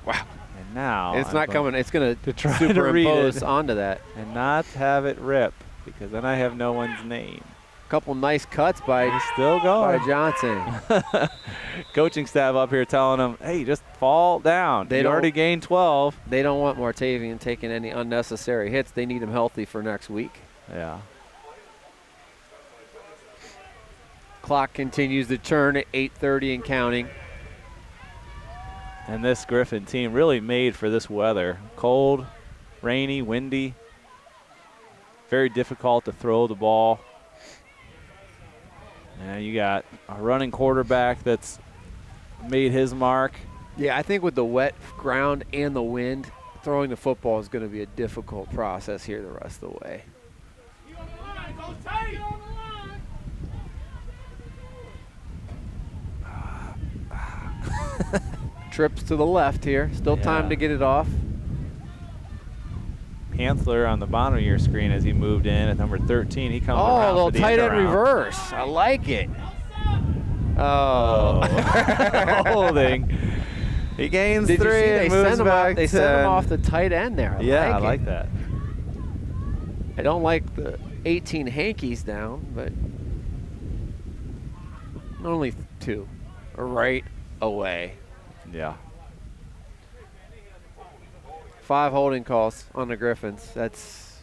Speaker 2: Wow.
Speaker 3: And now
Speaker 2: it's not coming. It's going
Speaker 3: to try to
Speaker 2: superimpose onto that.
Speaker 3: And not have it rip, because then I have no one's name.
Speaker 2: Couple nice cuts by Johnson.
Speaker 3: Coaching staff up here telling him, hey, just fall down. They already gained 12.
Speaker 2: They don't want Martavian taking any unnecessary hits. They need him healthy for next week.
Speaker 3: Yeah.
Speaker 2: Clock continues to churn at 8:30 and counting.
Speaker 3: And this Griffin team really made for this weather. Cold, rainy, windy. Very difficult to throw the ball. And you got a running quarterback that's made his mark.
Speaker 2: Yeah, I think with the wet ground and the wind, throwing the football is going to be a difficult process here the rest of the way. Trips to the left here. Still time to get it off.
Speaker 3: Panther on the bottom of your screen as he moved in at number 13. He comes around.
Speaker 2: Oh, a little
Speaker 3: for the
Speaker 2: tight end
Speaker 3: end
Speaker 2: reverse. I like it. Oh.
Speaker 3: Holding. He gains 3 and moves back.
Speaker 2: They sent him off the tight end there.
Speaker 3: I like that.
Speaker 2: I don't like the 18 hankies down, but only 2 right away.
Speaker 3: Yeah.
Speaker 2: 5 holding calls on the Griffins. It's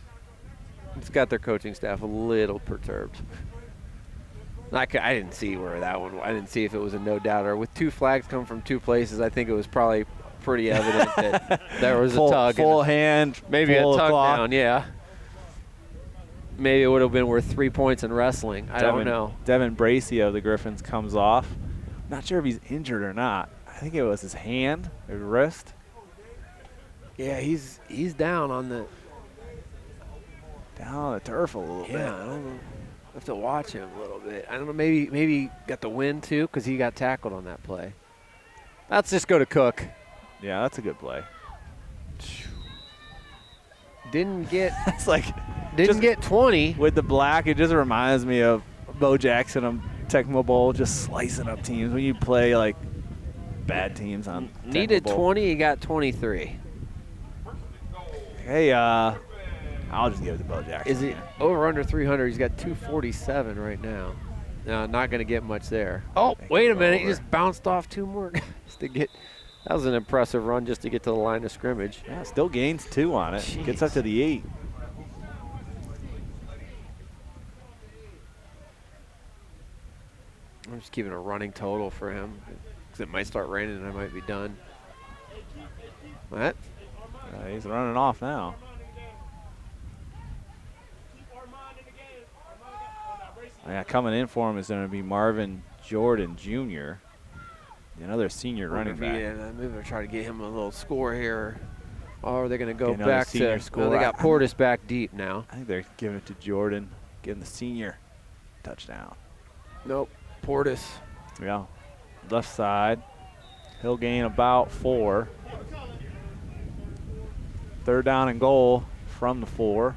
Speaker 2: got their coaching staff a little perturbed. I didn't see where that one. I didn't see if it was a no doubter. With 2 flags coming from 2 places, I think it was probably pretty evident that there was a tug.
Speaker 3: Full hand,
Speaker 2: maybe a tug down. Yeah. Maybe it would have been worth 3 points in wrestling. I don't know.
Speaker 3: Devin Bracey of the Griffins comes off. Not sure if he's injured or not. I think it was his hand, his wrist.
Speaker 2: Yeah, he's down on the
Speaker 3: turf a little bit.
Speaker 2: Yeah, I don't know. I have to watch him a little bit. I don't know. Maybe he got the win too because he got tackled on that play. Let's just go to Cook.
Speaker 3: Yeah, that's a good play.
Speaker 2: Didn't get
Speaker 3: It's like
Speaker 2: didn't get 20.
Speaker 3: with the black. It just reminds me of Bo Jackson on Tecmo Bowl, just slicing up teams when you play like bad teams on.
Speaker 2: Needed
Speaker 3: Tecmo Bowl.
Speaker 2: 20, he got 23.
Speaker 3: Hey, I'll just give it to Bo Jackson.
Speaker 2: Is he over under 300? He's got 247 right now. No, not going to get much there. Oh, wait a minute. He just bounced off 2 more guys to get. That was an impressive run just to get to the line of scrimmage.
Speaker 3: Yeah, still gains 2 on it.
Speaker 2: Jeez.
Speaker 3: Gets up to the 8.
Speaker 2: I'm just keeping a running total for him because it might start raining and I might be done. What?
Speaker 3: He's running off now. Yeah, coming in for him is going to be Marvin Jordan Jr., another senior running back.
Speaker 2: Yeah, maybe they'll try to get him a little score here. Or are they going to go
Speaker 3: Another
Speaker 2: back
Speaker 3: senior
Speaker 2: to
Speaker 3: score.
Speaker 2: they got Portis back deep now.
Speaker 3: I think they're giving it to Jordan, giving the senior touchdown.
Speaker 2: Nope, Portis.
Speaker 3: Yeah, left side. He'll gain about 4. 3rd down and goal from the 4.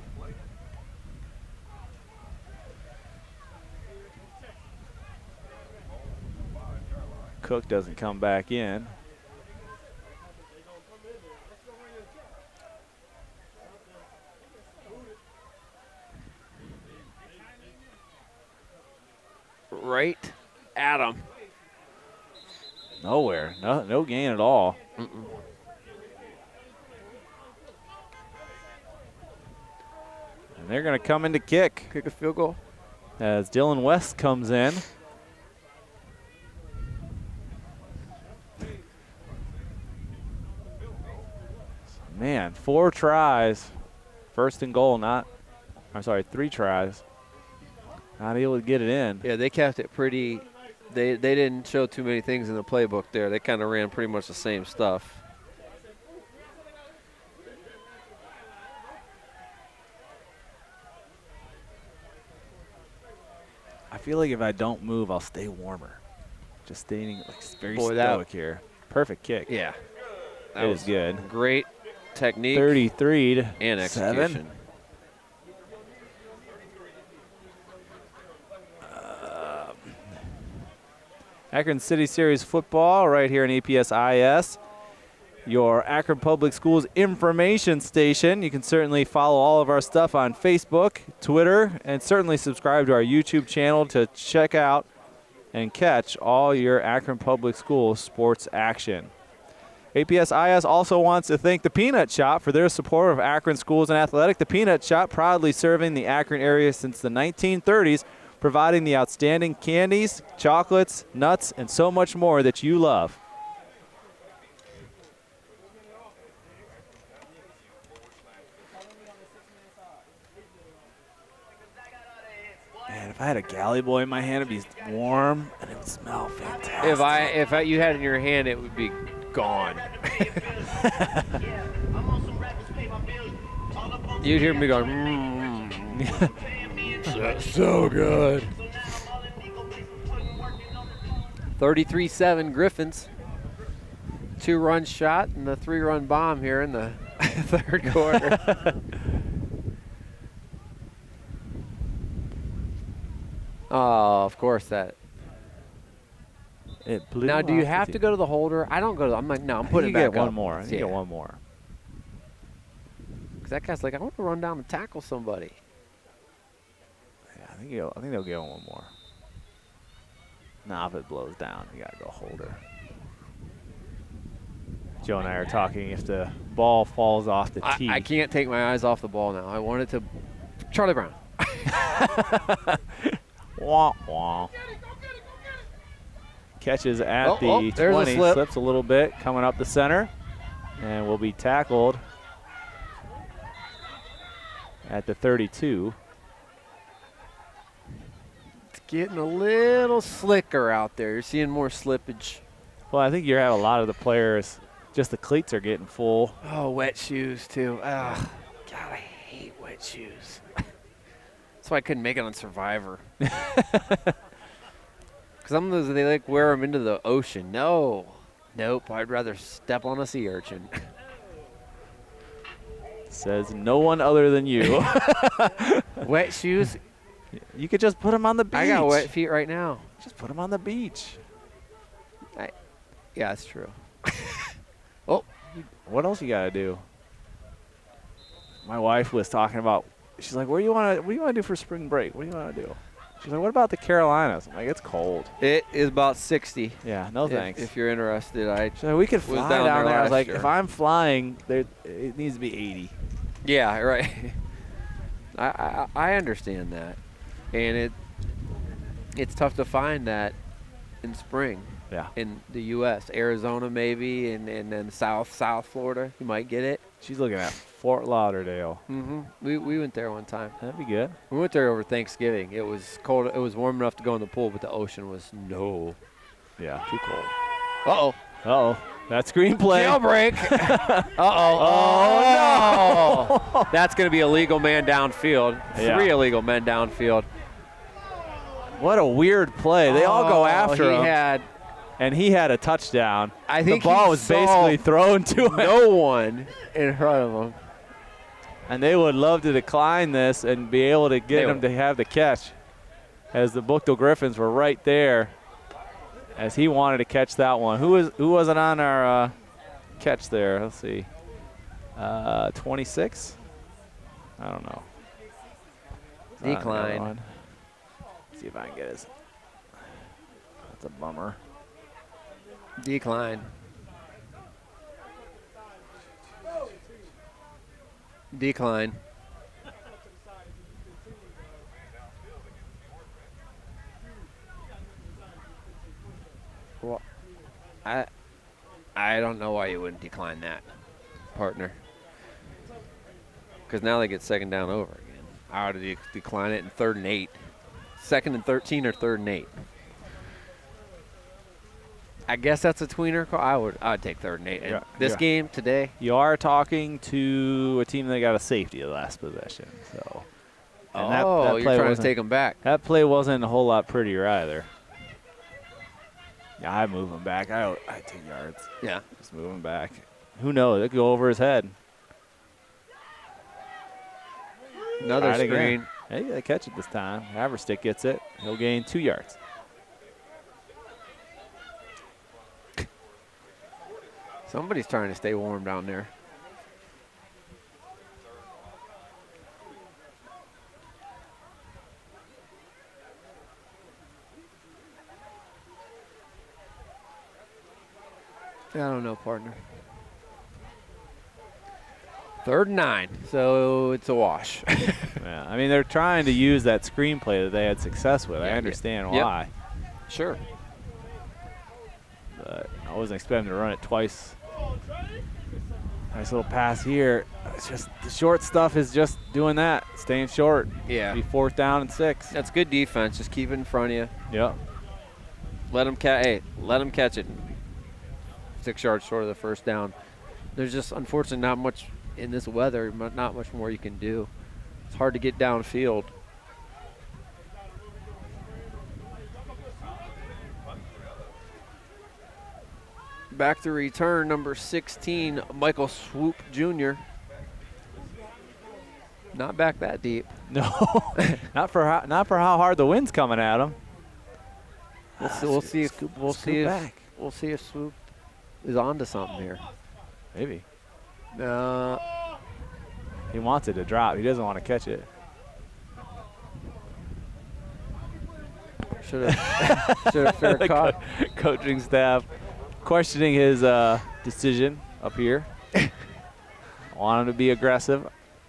Speaker 3: Cook doesn't come back in.
Speaker 2: Right at him.
Speaker 3: Nowhere. No gain at all.
Speaker 2: Mm-mm.
Speaker 3: And they're going to come in to kick
Speaker 2: Kick a field goal.
Speaker 3: as Dylan West comes in. Man, 4 tries. 1st and goal, 3 tries. Not able to get it in.
Speaker 2: Yeah, they kept it pretty. They didn't show too many things in the playbook there. They kind of ran pretty much the same stuff.
Speaker 3: I feel like if I don't move, I'll stay warmer. Just staying like very
Speaker 2: Boy,
Speaker 3: stoic here. Perfect kick.
Speaker 2: Yeah,
Speaker 3: That was good.
Speaker 2: Great technique
Speaker 3: 33 to
Speaker 2: and
Speaker 3: 7.
Speaker 2: execution.
Speaker 3: Akron City Series football right here in APS-IS, your Akron Public Schools information station. You can certainly follow all of our stuff on Facebook, Twitter, and certainly subscribe to our YouTube channel to check out and catch all your Akron Public Schools sports action. APS-IS also wants to thank the Peanut Shop for their support of Akron schools and athletic. The Peanut Shop, proudly serving the Akron area since the 1930s, providing the outstanding candies, chocolates, nuts, and so much more that you love. Man, if I had a Galley Boy in my hand, it'd be warm and it would smell fantastic.
Speaker 2: If you had it in your hand, it would be gone. You'd hear me going, so good. 33-7 Griffins. 2-run shot and the 3-run bomb here in the 3rd quarter. Oh, of course that.
Speaker 3: It blew
Speaker 2: Now, do you
Speaker 3: off the
Speaker 2: have to
Speaker 3: tee.
Speaker 2: go to the holder? I don't go to the, I'm like, no, I'm putting it back
Speaker 3: You get one
Speaker 2: up.
Speaker 3: more. I think you
Speaker 2: Yeah.
Speaker 3: get one more.
Speaker 2: Because that guy's like, I want to run down and tackle somebody.
Speaker 3: Yeah, I think they'll get one more. Nah, if it blows down, you gotta go holder. Joe and I are talking if the ball falls off the tee.
Speaker 2: I can't take my eyes off the ball now. I want it to. Charlie Brown.
Speaker 3: Wah, wah. Catches at the
Speaker 2: there's a
Speaker 3: 20,
Speaker 2: slip.
Speaker 3: slips a little bit, coming up the center, and will be tackled at the 32.
Speaker 2: It's getting a little slicker out there. You're seeing more slippage.
Speaker 3: Well, I think you have a lot of the players, just the cleats are getting full.
Speaker 2: Oh, wet shoes, too. God, I hate wet shoes. That's why I couldn't make it on Survivor. Because some of those, they like wear them into the ocean. No. Nope, I'd rather step on a sea urchin.
Speaker 3: Says no one other than you.
Speaker 2: Wet shoes?
Speaker 3: You could just put them on the beach.
Speaker 2: I got wet feet right now.
Speaker 3: Just put them on the beach.
Speaker 2: Yeah, that's true. Oh.
Speaker 3: What else you got to do? My wife was talking about, she's like, what do you want to do for spring break? What do you want to do? She's like, what about the Carolinas? I'm like, it's cold.
Speaker 2: It is about 60.
Speaker 3: Yeah, no thanks.
Speaker 2: If you're interested,
Speaker 3: She's like, we could fly down there. I was like, if I'm flying, it needs to be 80.
Speaker 2: Yeah, right. I understand that. And it's tough to find that in spring.
Speaker 3: Yeah.
Speaker 2: In the U.S., Arizona maybe, and then South Florida, you might get it.
Speaker 3: She's looking at Fort Lauderdale.
Speaker 2: Mm-hmm. We went there one time.
Speaker 3: That'd be good.
Speaker 2: We went there over Thanksgiving. It was cold. It was warm enough to go in the pool, but the ocean was too cold. Uh-oh.
Speaker 3: Uh-oh. That screenplay.
Speaker 2: Jailbreak. Oh, no. That's going to be a legal man downfield.
Speaker 3: Yeah.
Speaker 2: 3 illegal men downfield.
Speaker 3: What a weird play. They all go after him. And he had a touchdown.
Speaker 2: I think
Speaker 3: the ball was basically thrown to him.
Speaker 2: No one in front of him.
Speaker 3: And they would love to decline this and be able to get him to have the catch, as the Buchtel Griffins were right there, as he wanted to catch that one. Who wasn't on our catch there? Let's see. 26? I don't know.
Speaker 2: Decline.
Speaker 3: See if I can get his. That's a bummer.
Speaker 2: Decline. Decline. Well, I don't know why you wouldn't decline that, partner. Because now they get second down over again. How do you decline it in 3rd and 8? 2nd and 13 or 3rd and 8? I guess that's a tweener call. I'd take 3rd and 8. And this game today.
Speaker 3: You are talking to a team that got a safety the last possession. So. And that
Speaker 2: you're trying to take them back.
Speaker 3: That play wasn't a whole lot prettier either. Yeah, I move him back. I take yards.
Speaker 2: Yeah.
Speaker 3: Just move him back. Who knows? It could go over his head.
Speaker 2: Another screen.
Speaker 3: Hey, they catch it this time. Haverstick gets it. He'll gain 2 yards.
Speaker 2: Somebody's trying to stay warm down there. I don't know, partner. 3rd and 9, so it's a wash.
Speaker 3: Yeah, I mean, they're trying to use that screenplay that they had success with. I understand why.
Speaker 2: Sure.
Speaker 3: But I wasn't expecting to run it twice. Nice little pass here. It's just the short stuff is just doing that, staying short.
Speaker 2: Yeah.
Speaker 3: Be 4th down and 6.
Speaker 2: That's good defense. Just keep it in front of you.
Speaker 3: Yep.
Speaker 2: Let them catch it. 6 yards short of the 1st down. There's just, unfortunately, not much in this weather, not much more you can do. It's hard to get downfield. Back to return, number 16, Michael Swoop Jr. Not back that deep.
Speaker 3: No, not for how hard the wind's coming at him.
Speaker 2: We'll see if Swoop is onto something here.
Speaker 3: Maybe. He wants it to drop. He doesn't want to catch it.
Speaker 2: Should have fair caught.
Speaker 3: Coaching staff questioning his decision up here. Want him to be aggressive.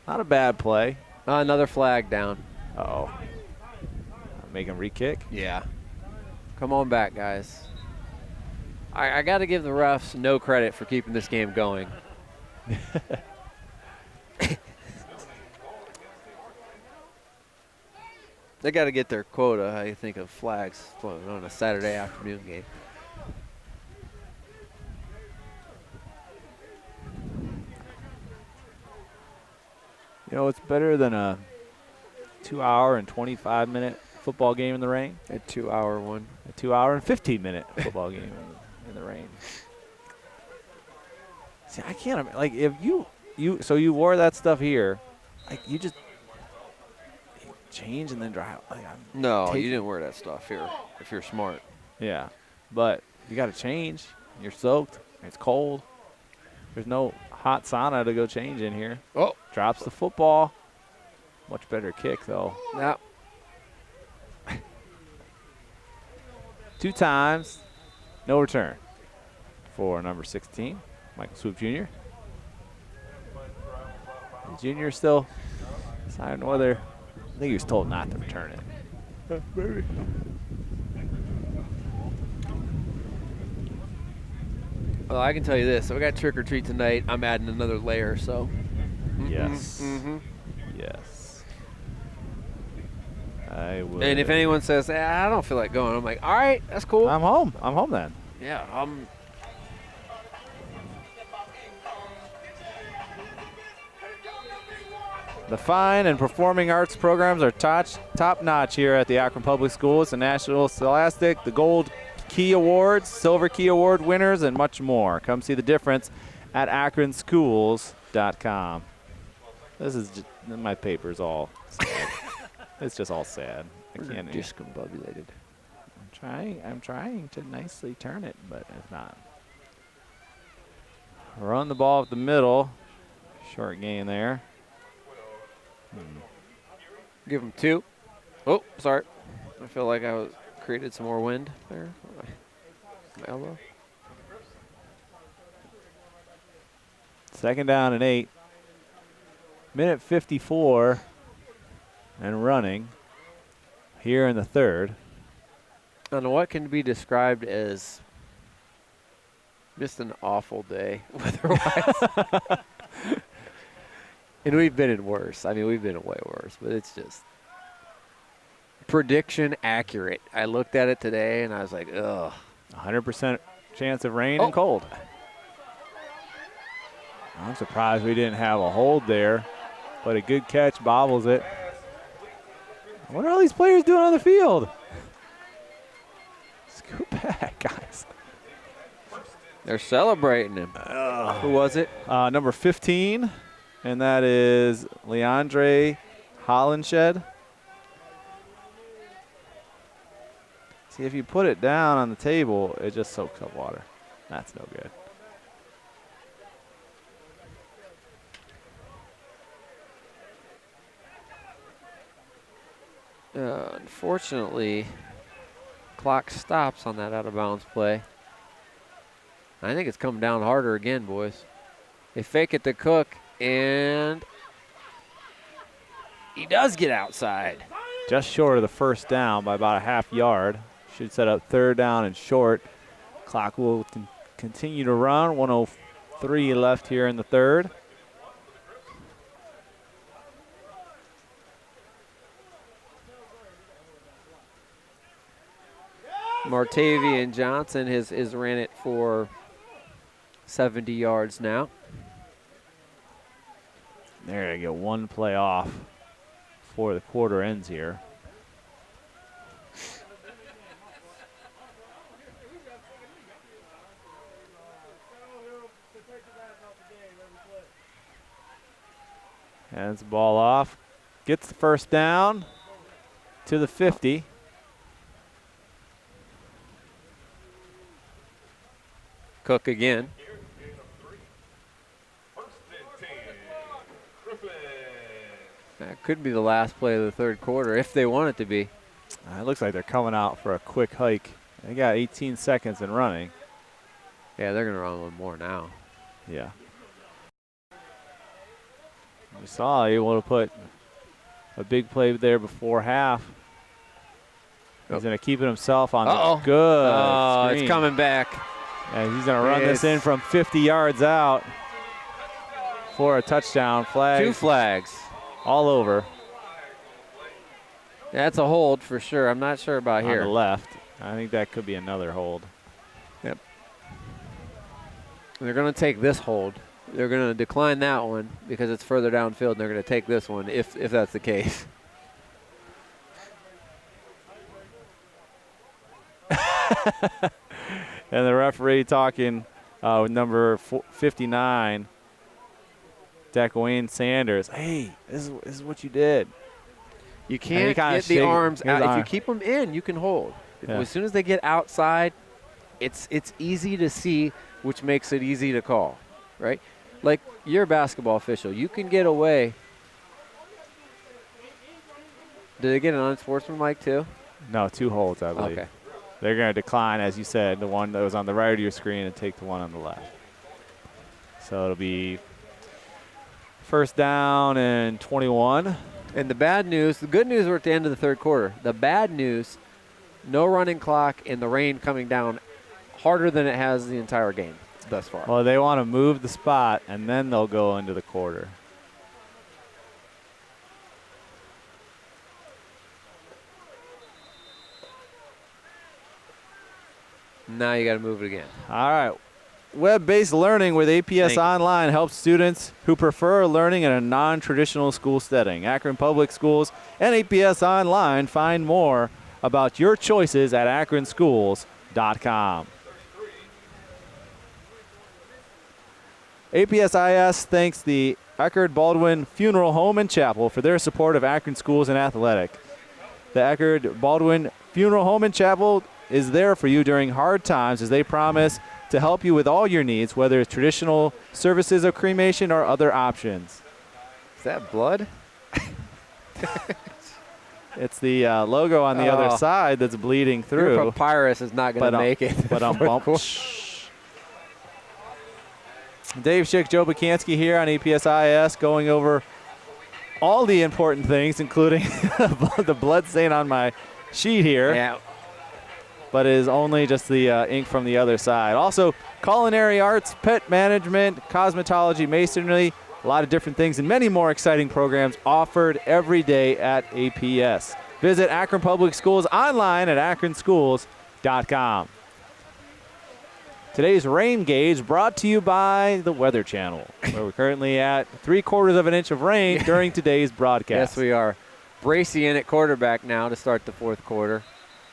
Speaker 3: Not a bad play.
Speaker 2: Another flag down.
Speaker 3: Uh-oh. Make him re-kick?
Speaker 2: Yeah. Come on back, guys. I got to give the refs no credit for keeping this game going. They got to get their quota, I think, of flags on a Saturday afternoon game.
Speaker 3: You know, it's better than a 2-hour and 25-minute football game in the rain.
Speaker 2: A 2-hour one.
Speaker 3: A 2-hour and 15-minute football game in the rain. See, I can't, like, if so you wore that stuff here, like, you just change and then drive. Like,
Speaker 2: No, you didn't wear that stuff here if you're smart.
Speaker 3: Yeah, but you got to change. You're soaked. It's cold. There's no hot sauna to go change in here.
Speaker 2: Oh.
Speaker 3: Drops the football. Much better kick, though.
Speaker 2: Yeah.
Speaker 3: 2 times, no return for number 16, Michael Swoop Jr. The junior still deciding whether, I think he was told not to return it. Maybe.
Speaker 2: Well, I can tell you this. If we got trick or treat tonight, I'm adding another layer, so.
Speaker 3: Yes. Yes. I would.
Speaker 2: And if anyone says, I don't feel like going, I'm like, all right, that's cool.
Speaker 3: I'm home. I'm home then.
Speaker 2: Yeah,
Speaker 3: The fine and performing arts programs are top-notch here at the Akron Public Schools. The National Scholastic, the Gold Key Awards, Silver Key Award winners, and much more. Come see the difference at akronschools.com. This is just, my paper's all sad. It's just all sad. I can't.
Speaker 2: Discombobulated.
Speaker 3: I'm trying to nicely turn it, but it's not. Run the ball up the middle. Short gain there.
Speaker 2: Give him 2. Oh, sorry. I feel like I created some more wind there. My elbow.
Speaker 3: 2nd down and 8. Minute 54 and running here in the 3rd.
Speaker 2: I don't know what can be described as just an awful day weather-wise. And we've been in worse. I mean, we've been in way worse, but it's just prediction accurate. I looked at it today, and I was like, ugh.
Speaker 3: 100% chance of rain and cold. I'm surprised we didn't have a hold there, but a good catch bobbles it. What are all these players doing on the field? Scoot back, guys.
Speaker 2: They're celebrating him. Who was it?
Speaker 3: Number 15. And that is Leandre Hollenshed. See, if you put it down on the table, it just soaks up water. That's no good.
Speaker 2: Unfortunately, clock stops on that out-of-bounds play. I think it's coming down harder again, boys. They fake it to Cook, and he does get outside.
Speaker 3: Just short of the 1st down by about a half yard. Should set up 3rd down and short. Clock will continue to run. 1:03 left here in the 3rd.
Speaker 2: Martavian Johnson has ran it for 70 yards now.
Speaker 3: There, they get 1 play off before the quarter ends here. Hands the ball off. Gets the 1st down to the 50.
Speaker 2: Cook again. That could be the last play of the 3rd quarter if they want it to be.
Speaker 3: It looks like they're coming out for a quick hike. They got 18 seconds and running.
Speaker 2: Yeah, they're going to run one more now.
Speaker 3: Yeah. We saw able to put a big play there before half. He's going to keep it himself on the good screen.
Speaker 2: It's coming back.
Speaker 3: And he's going to run this in from 50 yards out for a touchdown flag.
Speaker 2: 2 flags.
Speaker 3: All over.
Speaker 2: That's a hold for sure. I'm not sure about here.
Speaker 3: On the left. I think that could be another hold.
Speaker 2: Yep. They're going to take this hold. They're going to decline that one because it's further downfield, and they're going to take this one if that's the case.
Speaker 3: And the referee talking number 59, Wayne Sanders. Hey, this is what you did.
Speaker 2: You can't get the arms out. If you keep them in, you can hold. As soon as they get outside, it's easy to see, which makes it easy to call, right? Like, you're a basketball official. You can get away. Did they get an unsportsmanlike too?
Speaker 3: No, 2 holds, I believe.
Speaker 2: Okay.
Speaker 3: They're going to decline, as you said, the one that was on the right of your screen and take the one on the left. So it'll be first down and 21.
Speaker 2: And the bad news, the good news, we're at the end of the third quarter. The bad news, no running clock and the rain coming down harder than it has the entire game thus far.
Speaker 3: Well, they want to move the spot, and then they'll go into the quarter.
Speaker 2: Now you got to move it again.
Speaker 3: All right. Web-based learning with APS Online helps students who prefer learning in a non-traditional school setting. Akron Public Schools and APS Online. Find more about your choices at akronschools.com. APSIS thanks the Eckerd Baldwin Funeral Home and Chapel for their support of Akron schools and athletic. The Eckerd Baldwin Funeral Home and Chapel is there for you during hard times, as they promise to help you with all your needs, whether it's traditional services of cremation or other options.
Speaker 2: Is that blood?
Speaker 3: It's the logo on the other side that's bleeding through.
Speaker 2: Your papyrus is not going to make it.
Speaker 3: But Dave Schick, Joe Pukansky here on APSIS, going over all the important things, including the blood stain on my sheet here.
Speaker 2: Yeah.
Speaker 3: But it is only just the ink from the other side. Also, culinary arts, pet management, cosmetology, masonry, a lot of different things, and many more exciting programs offered every day at APS. Visit Akron Public Schools online at akronschools.com. Today's rain gauge brought to you by the Weather Channel, where we're currently at 3/4 of an inch of rain during today's broadcast.
Speaker 2: Yes, we are. Bracey in at quarterback now to start the fourth quarter.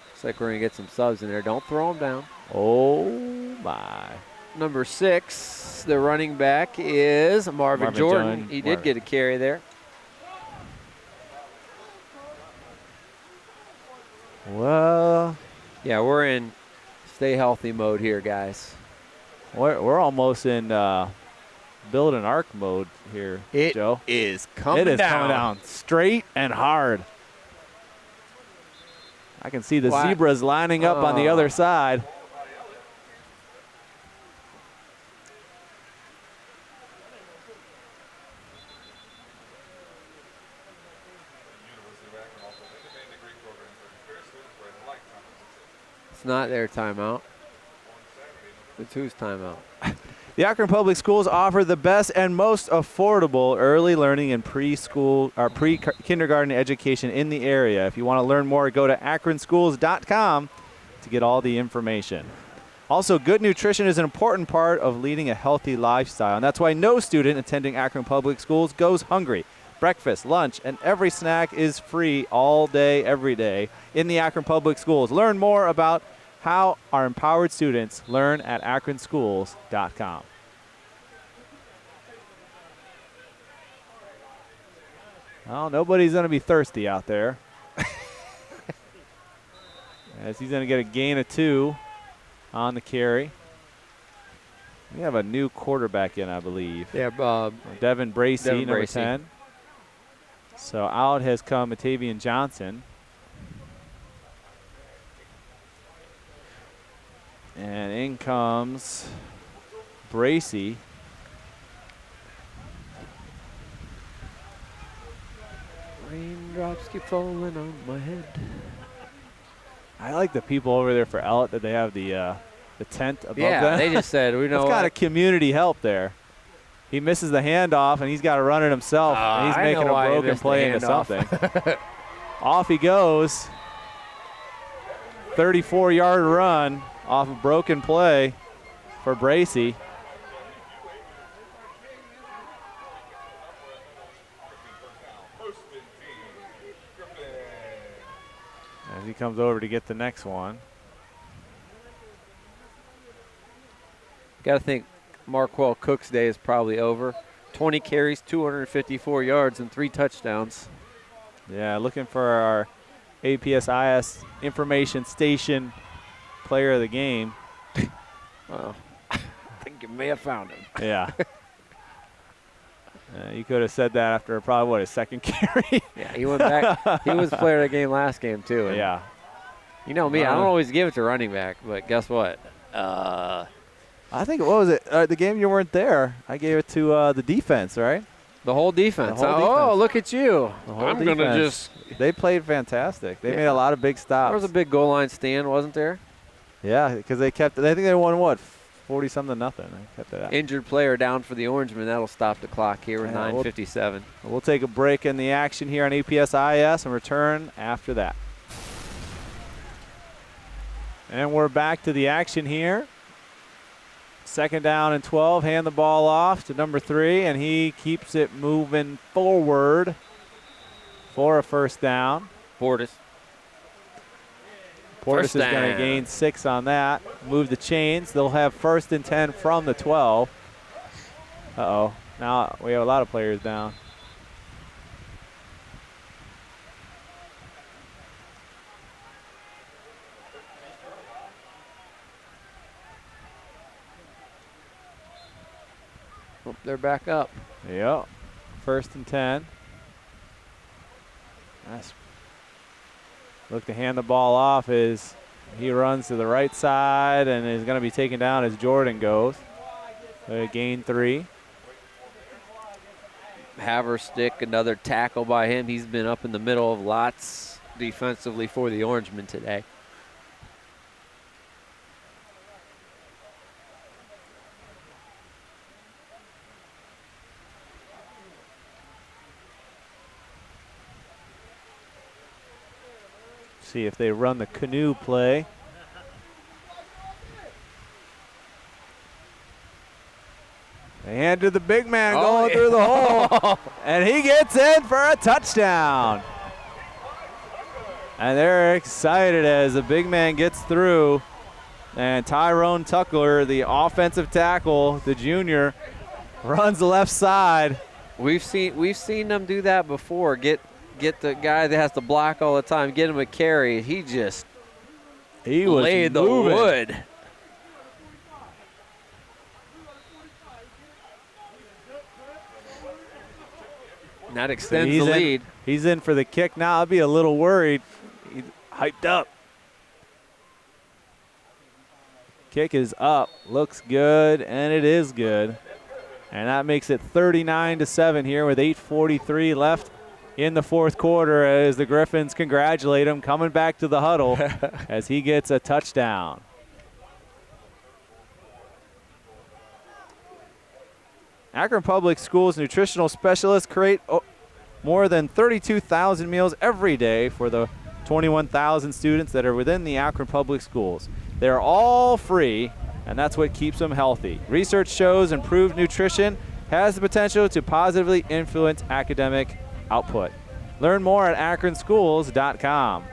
Speaker 2: Looks like we're going to get some subs in there. Don't throw them down.
Speaker 3: Oh, my.
Speaker 2: Number 6, the running back is Marvin Jordan. He did get a carry there.
Speaker 3: Well,
Speaker 2: yeah, we're in stay healthy mode here, guys.
Speaker 3: We're almost in build an arc mode here, Joe.
Speaker 2: It is coming down
Speaker 3: straight and hard. I can see the zebras lining up on the other side.
Speaker 2: It's not their timeout. It's whose timeout?
Speaker 3: The Akron Public Schools offer the best and most affordable early learning and preschool or pre-kindergarten education in the area. If you want to learn more, go to akronschools.com to get all the information. Also, good nutrition is an important part of leading a healthy lifestyle, and that's why no student attending Akron Public Schools goes hungry. Breakfast, lunch, and every snack is free all day, every day in the Akron Public Schools. Learn more about how our empowered students learn at akronschools.com. Well, nobody's going to be thirsty out there. As he's going to get a gain of 2 on the carry. We have a new quarterback in, I believe.
Speaker 2: Yeah,
Speaker 3: Devin Bracey, number
Speaker 2: Bracey.
Speaker 3: 10. So out has come Matavian Johnson. And in comes Bracey.
Speaker 2: Raindrops keep falling on my head.
Speaker 3: I like the people over there for Ellet that they have the tent above them.
Speaker 2: Yeah, they just said, we know
Speaker 3: it's got a community help there. He misses the handoff, and he's got to run it himself. And he's making a broken play into something. Off he goes. 34-yard run off a broken play for Bracey. As he comes over to get the next one.
Speaker 2: Got to think Marquell Cook's day is probably over. 20 carries, 254 yards, and 3 touchdowns.
Speaker 3: Yeah, looking for our APSIS information station player of the game.
Speaker 2: Well, I think you may have found him.
Speaker 3: Yeah. You could have said that after probably, his second carry?
Speaker 2: Yeah, he went back. He was player of the game last game, too.
Speaker 3: Yeah.
Speaker 2: You know me, I don't always give it to running back, but guess what?
Speaker 3: I think, what was it? The game you weren't there, I gave it to the defense, right?
Speaker 2: The whole defense.
Speaker 3: The whole
Speaker 2: Oh,
Speaker 3: defense.
Speaker 2: look at you.
Speaker 3: I'm going to just. They played fantastic. They made a lot of big stops.
Speaker 2: There was a big goal line stand, wasn't there?
Speaker 3: Yeah, because they kept. I think they won what, 40-something nothing. They kept it out.
Speaker 2: Injured player down for the Orangemen. That'll stop the clock here with 9:57.
Speaker 3: We'll take a break in the action here on APSIS and return after that. And we're back to the action here. 2nd down and 12. Hand the ball off to number 3, and he keeps it moving forward for a 1st down.
Speaker 2: Portis
Speaker 3: is going to gain 6 on that. Move the chains. They'll have 1st and 10 from the 12. Uh-oh. Now we have a lot of players down.
Speaker 2: Oh, they're back up.
Speaker 3: Yep. 1st and 10. Look to hand the ball off as he runs to the right side and is going to be taken down as Jordan goes. Gain 3.
Speaker 2: Haverstick, another tackle by him. He's been up in the middle of lots defensively for the Orangemen today.
Speaker 3: See if they run the canoe play. They hand to the big man going through the hole. And he gets in for a touchdown. And they're excited as the big man gets through. And Tyrone Tuckler, the offensive tackle, the junior, runs the left side.
Speaker 2: We've seen them do that before. Get the guy that has to block all the time, get him a carry. He was laid the wood. And that extends the lead.
Speaker 3: He's in for the kick now. I'll be a little worried. He's hyped up. Kick is up. Looks good, and it is good. And that makes it 39-7 here with 8:43 left in the 4th quarter as the Griffins congratulate him, coming back to the huddle as he gets a touchdown. Akron Public Schools nutritional specialists create more than 32,000 meals every day for the 21,000 students that are within the Akron Public Schools. They're all free, and that's what keeps them healthy. Research shows improved nutrition has the potential to positively influence academic output. Learn more at akronschools.com.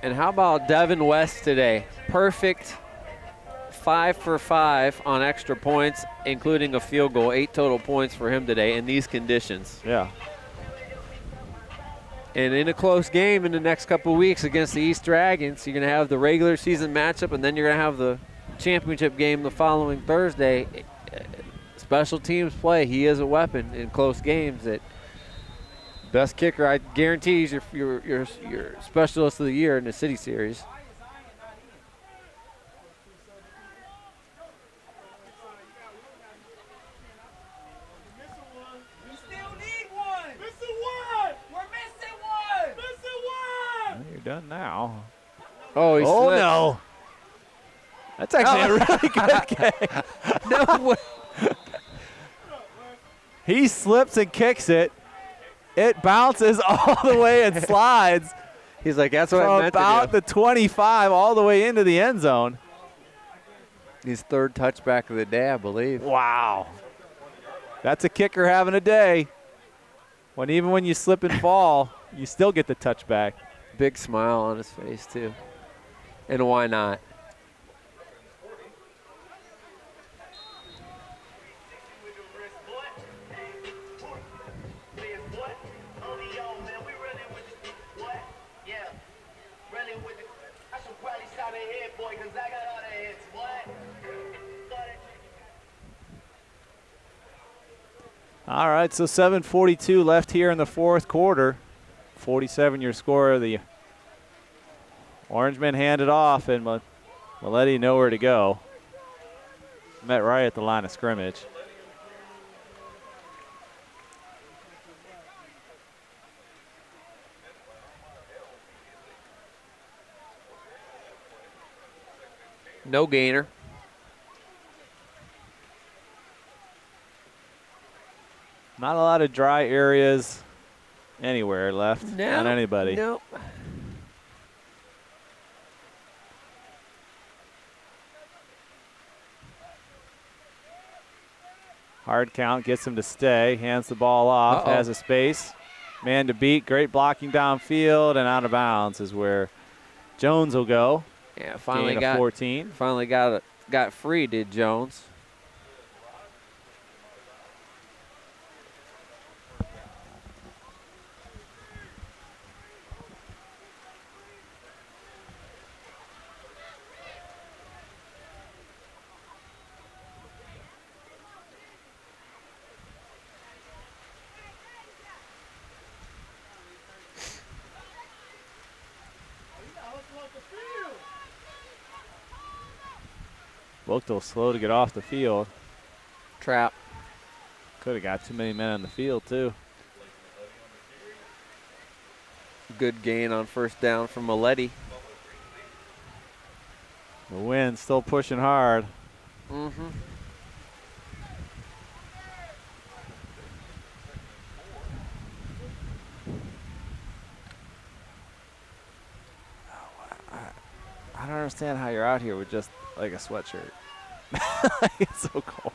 Speaker 2: And how about Devin West today? Perfect 5 for 5 on extra points, including a field goal. 8 total points for him today in these conditions.
Speaker 3: Yeah.
Speaker 2: And in a close game in the next couple of weeks against the East Dragons, you're going to have the regular season matchup, and then you're going to have the championship game the following Thursday. Special teams play. He is a weapon in close games. That best kicker, I guarantee, is your specialist of the year in the City Series.
Speaker 3: Done now.
Speaker 2: Oh, he slipped.
Speaker 3: No. That's actually a really good kick.
Speaker 2: No way.
Speaker 3: He slips and kicks it. It bounces all the way and slides.
Speaker 2: He's like, that's what I meant to do.
Speaker 3: About the 25 all the way into the end zone.
Speaker 2: His 3rd touchback of the day, I believe.
Speaker 3: Wow. That's a kicker having a day. Even when you slip and fall, you still get the touchback.
Speaker 2: Big smile on his face, too. And why not?
Speaker 3: All right, so 7:42 left here in the fourth quarter. 47 your score. The Orangemen hand it off, and Maletti nowhere to go. Met right at the line of scrimmage.
Speaker 2: No gainer.
Speaker 3: Not a lot of dry areas anywhere left on anybody.
Speaker 2: Nope.
Speaker 3: Hard count gets him to stay. Hands the ball off. Has a space. Man to beat. Great blocking downfield and out of bounds is where Jones will go.
Speaker 2: Yeah, finally
Speaker 3: got 14.
Speaker 2: Finally got free, did Jones.
Speaker 3: Buchtel slow to get off the field.
Speaker 2: Trap.
Speaker 3: Could have got too many men on the field, too.
Speaker 2: Good gain on first down from Maletti.
Speaker 3: The wind still pushing hard.
Speaker 2: Mm-hmm.
Speaker 3: I don't understand how you're out here with just like a sweatshirt. It's so cold.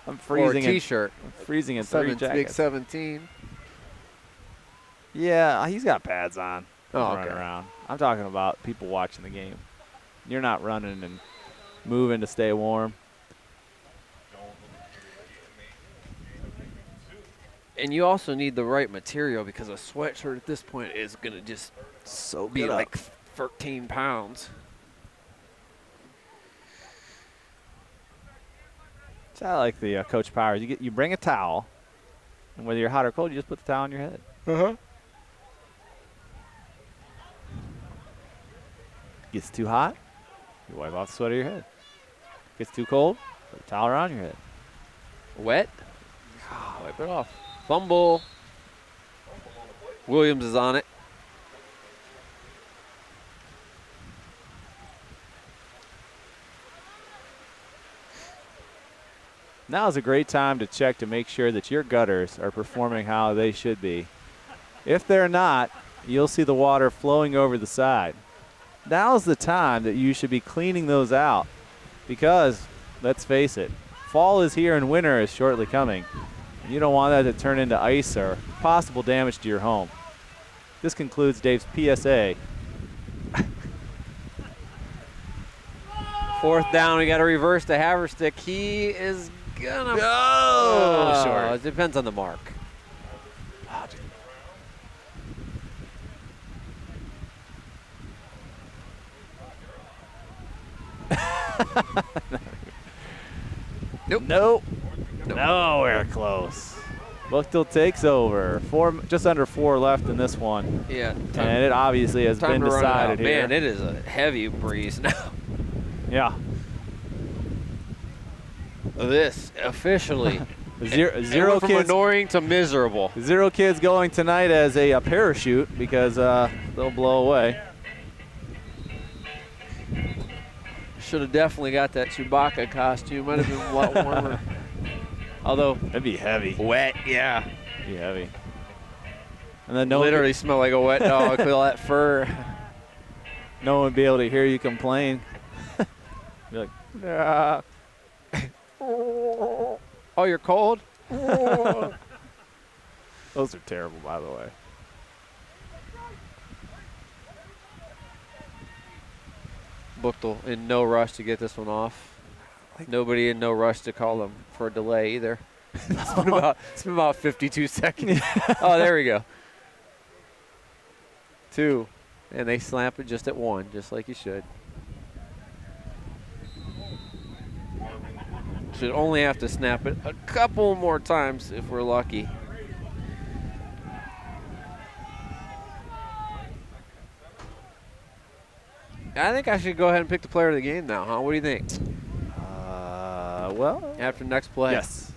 Speaker 3: I'm freezing.
Speaker 2: Or a T-shirt.
Speaker 3: I'm freezing in 3 jackets.
Speaker 2: Big 17.
Speaker 3: Yeah, he's got pads on.
Speaker 2: Running
Speaker 3: around. I'm talking about people watching the game. You're not running and moving to stay warm.
Speaker 2: And you also need the right material because a sweatshirt at this point is going to just be like 13 pounds.
Speaker 3: It's not like the Coach Powers. You bring a towel, and whether you're hot or cold, you just put the towel on your head. Gets too hot, you wipe off the sweat of your head. Gets too cold, put the towel around your head.
Speaker 2: Wet? Wipe it off. Fumble. Williams is on it.
Speaker 3: Now is a great time to check to make sure that your gutters are performing how they should be. If they're not, you'll see the water flowing over the side. Now's the time that you should be cleaning those out because, let's face it, fall is here and winter is shortly coming. And you don't want that to turn into ice or possible damage to your home. This concludes Dave's PSA.
Speaker 2: Fourth down, we got to reverse to Haverstick. He is gonna
Speaker 3: go short.
Speaker 2: It depends on the mark.
Speaker 3: Nope. Nowhere close. Buchtel takes over. Just under 4 left in this one.
Speaker 2: Yeah.
Speaker 3: And it obviously has been decided here.
Speaker 2: Man, it is a heavy breeze now.
Speaker 3: Yeah.
Speaker 2: This officially
Speaker 3: Zero
Speaker 2: from
Speaker 3: kids
Speaker 2: annoying to miserable.
Speaker 3: 0 kids going tonight as a parachute because they'll blow away.
Speaker 2: Should have definitely got that Chewbacca costume. Might have been a lot warmer. Although
Speaker 3: that'd be heavy.
Speaker 2: Wet, yeah.
Speaker 3: Be heavy. And then
Speaker 2: literally smell like a wet dog with all that fur.
Speaker 3: No one would be able to hear you complain. Be like, yeah.
Speaker 2: Oh, you're cold?
Speaker 3: Those are terrible, by the way.
Speaker 2: Buchtel in no rush to get this one off. Nobody in no rush to call them for a delay either. It's been about 52 seconds. Oh, there we go. 2. And they slamp it just at 1, just like you should. Should only have to snap it a couple more times if we're lucky. I think I should go ahead and pick the player of the game now, huh? What do you think?
Speaker 3: Well,
Speaker 2: after next play.
Speaker 3: Yes.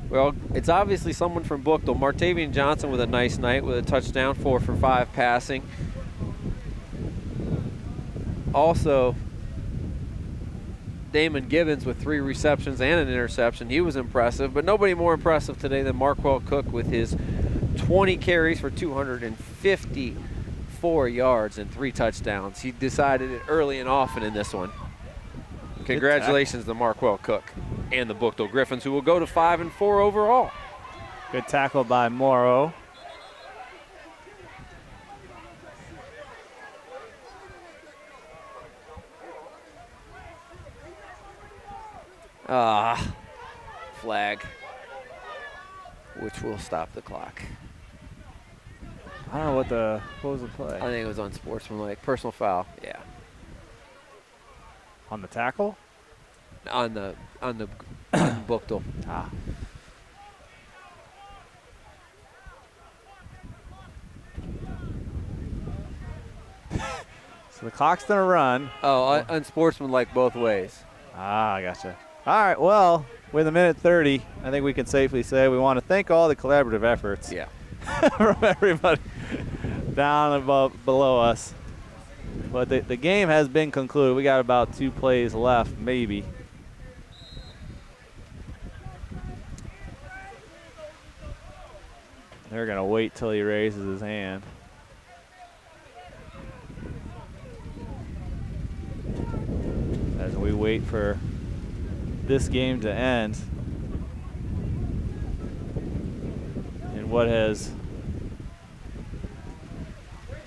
Speaker 2: Well, it's obviously someone from Buchtel. Martavian Johnson with a nice night with a touchdown, 4 for 5 passing. Also, Damon Gibbons with 3 receptions and an interception. He was impressive, but nobody more impressive today than Marquel Cook with his 20 carries for 254 yards and 3 touchdowns. He decided it early and often in this one. Congratulations to Marquel Cook and the Buchtel Griffins, who will go to 5-4 overall.
Speaker 3: Good tackle by Morrow.
Speaker 2: Flag, which will stop the clock.
Speaker 3: I don't know what was the play?
Speaker 2: I think it was unsportsmanlike. Personal foul, yeah.
Speaker 3: On the tackle?
Speaker 2: On the Buchtel.
Speaker 3: So the clock's gonna run.
Speaker 2: Oh, unsportsmanlike both ways.
Speaker 3: I gotcha. All right, well, with 1:30, I think we can safely say we want to thank all the collaborative efforts.
Speaker 2: Yeah.
Speaker 3: From everybody down above, below us. But the game has been concluded. We got about 2 plays left, maybe. They're going to wait till he raises his hand. As we wait for this game to end. In what has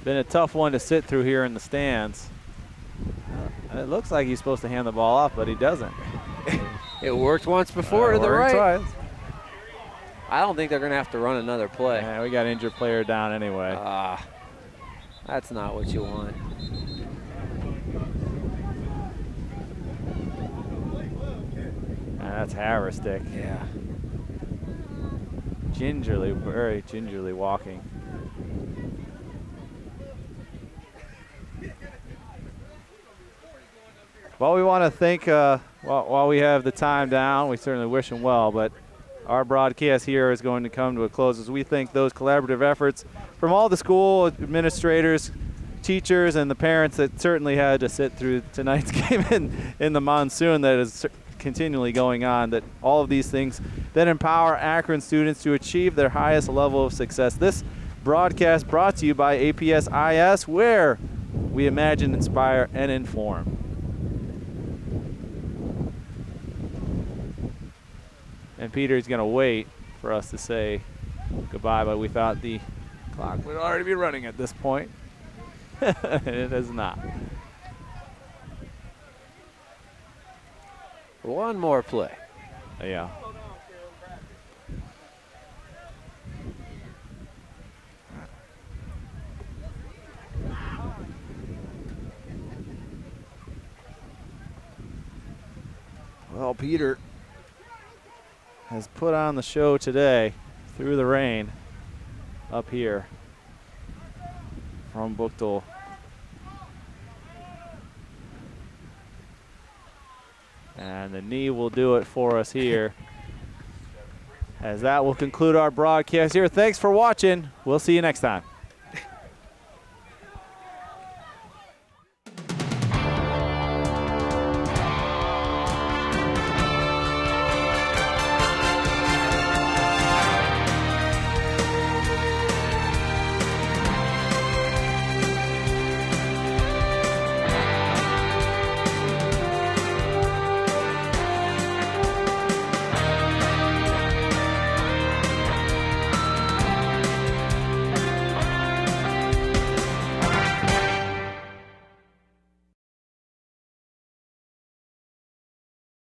Speaker 3: been a tough one to sit through here in the stands. It looks like he's supposed to hand the ball off, but he doesn't.
Speaker 2: It worked once before to the right.
Speaker 3: Twice.
Speaker 2: I don't think they're going to have to run another play.
Speaker 3: Yeah, we got injured player down anyway.
Speaker 2: That's not what you want.
Speaker 3: That's Harristick.
Speaker 2: Yeah.
Speaker 3: Gingerly, very gingerly walking. Well, we want to thank, while we have the time down, we certainly wish him well, but our broadcast here is going to come to a close as we thank those collaborative efforts from all the school administrators, teachers, and the parents that certainly had to sit through tonight's game in the monsoon that is continually going on, that all of these things that empower Akron students to achieve their highest level of success. This broadcast brought to you by APS-IS, where we imagine, inspire, and inform. And Peter's going to wait for us to say goodbye, but we thought the clock would already be running at this point. It is not.
Speaker 2: One more play.
Speaker 3: Yeah. Well, Peter has put on the show today through the rain up here from Buchtel. And the knee will do it for us here. As that will conclude our broadcast here. Thanks for watching. We'll see you next time.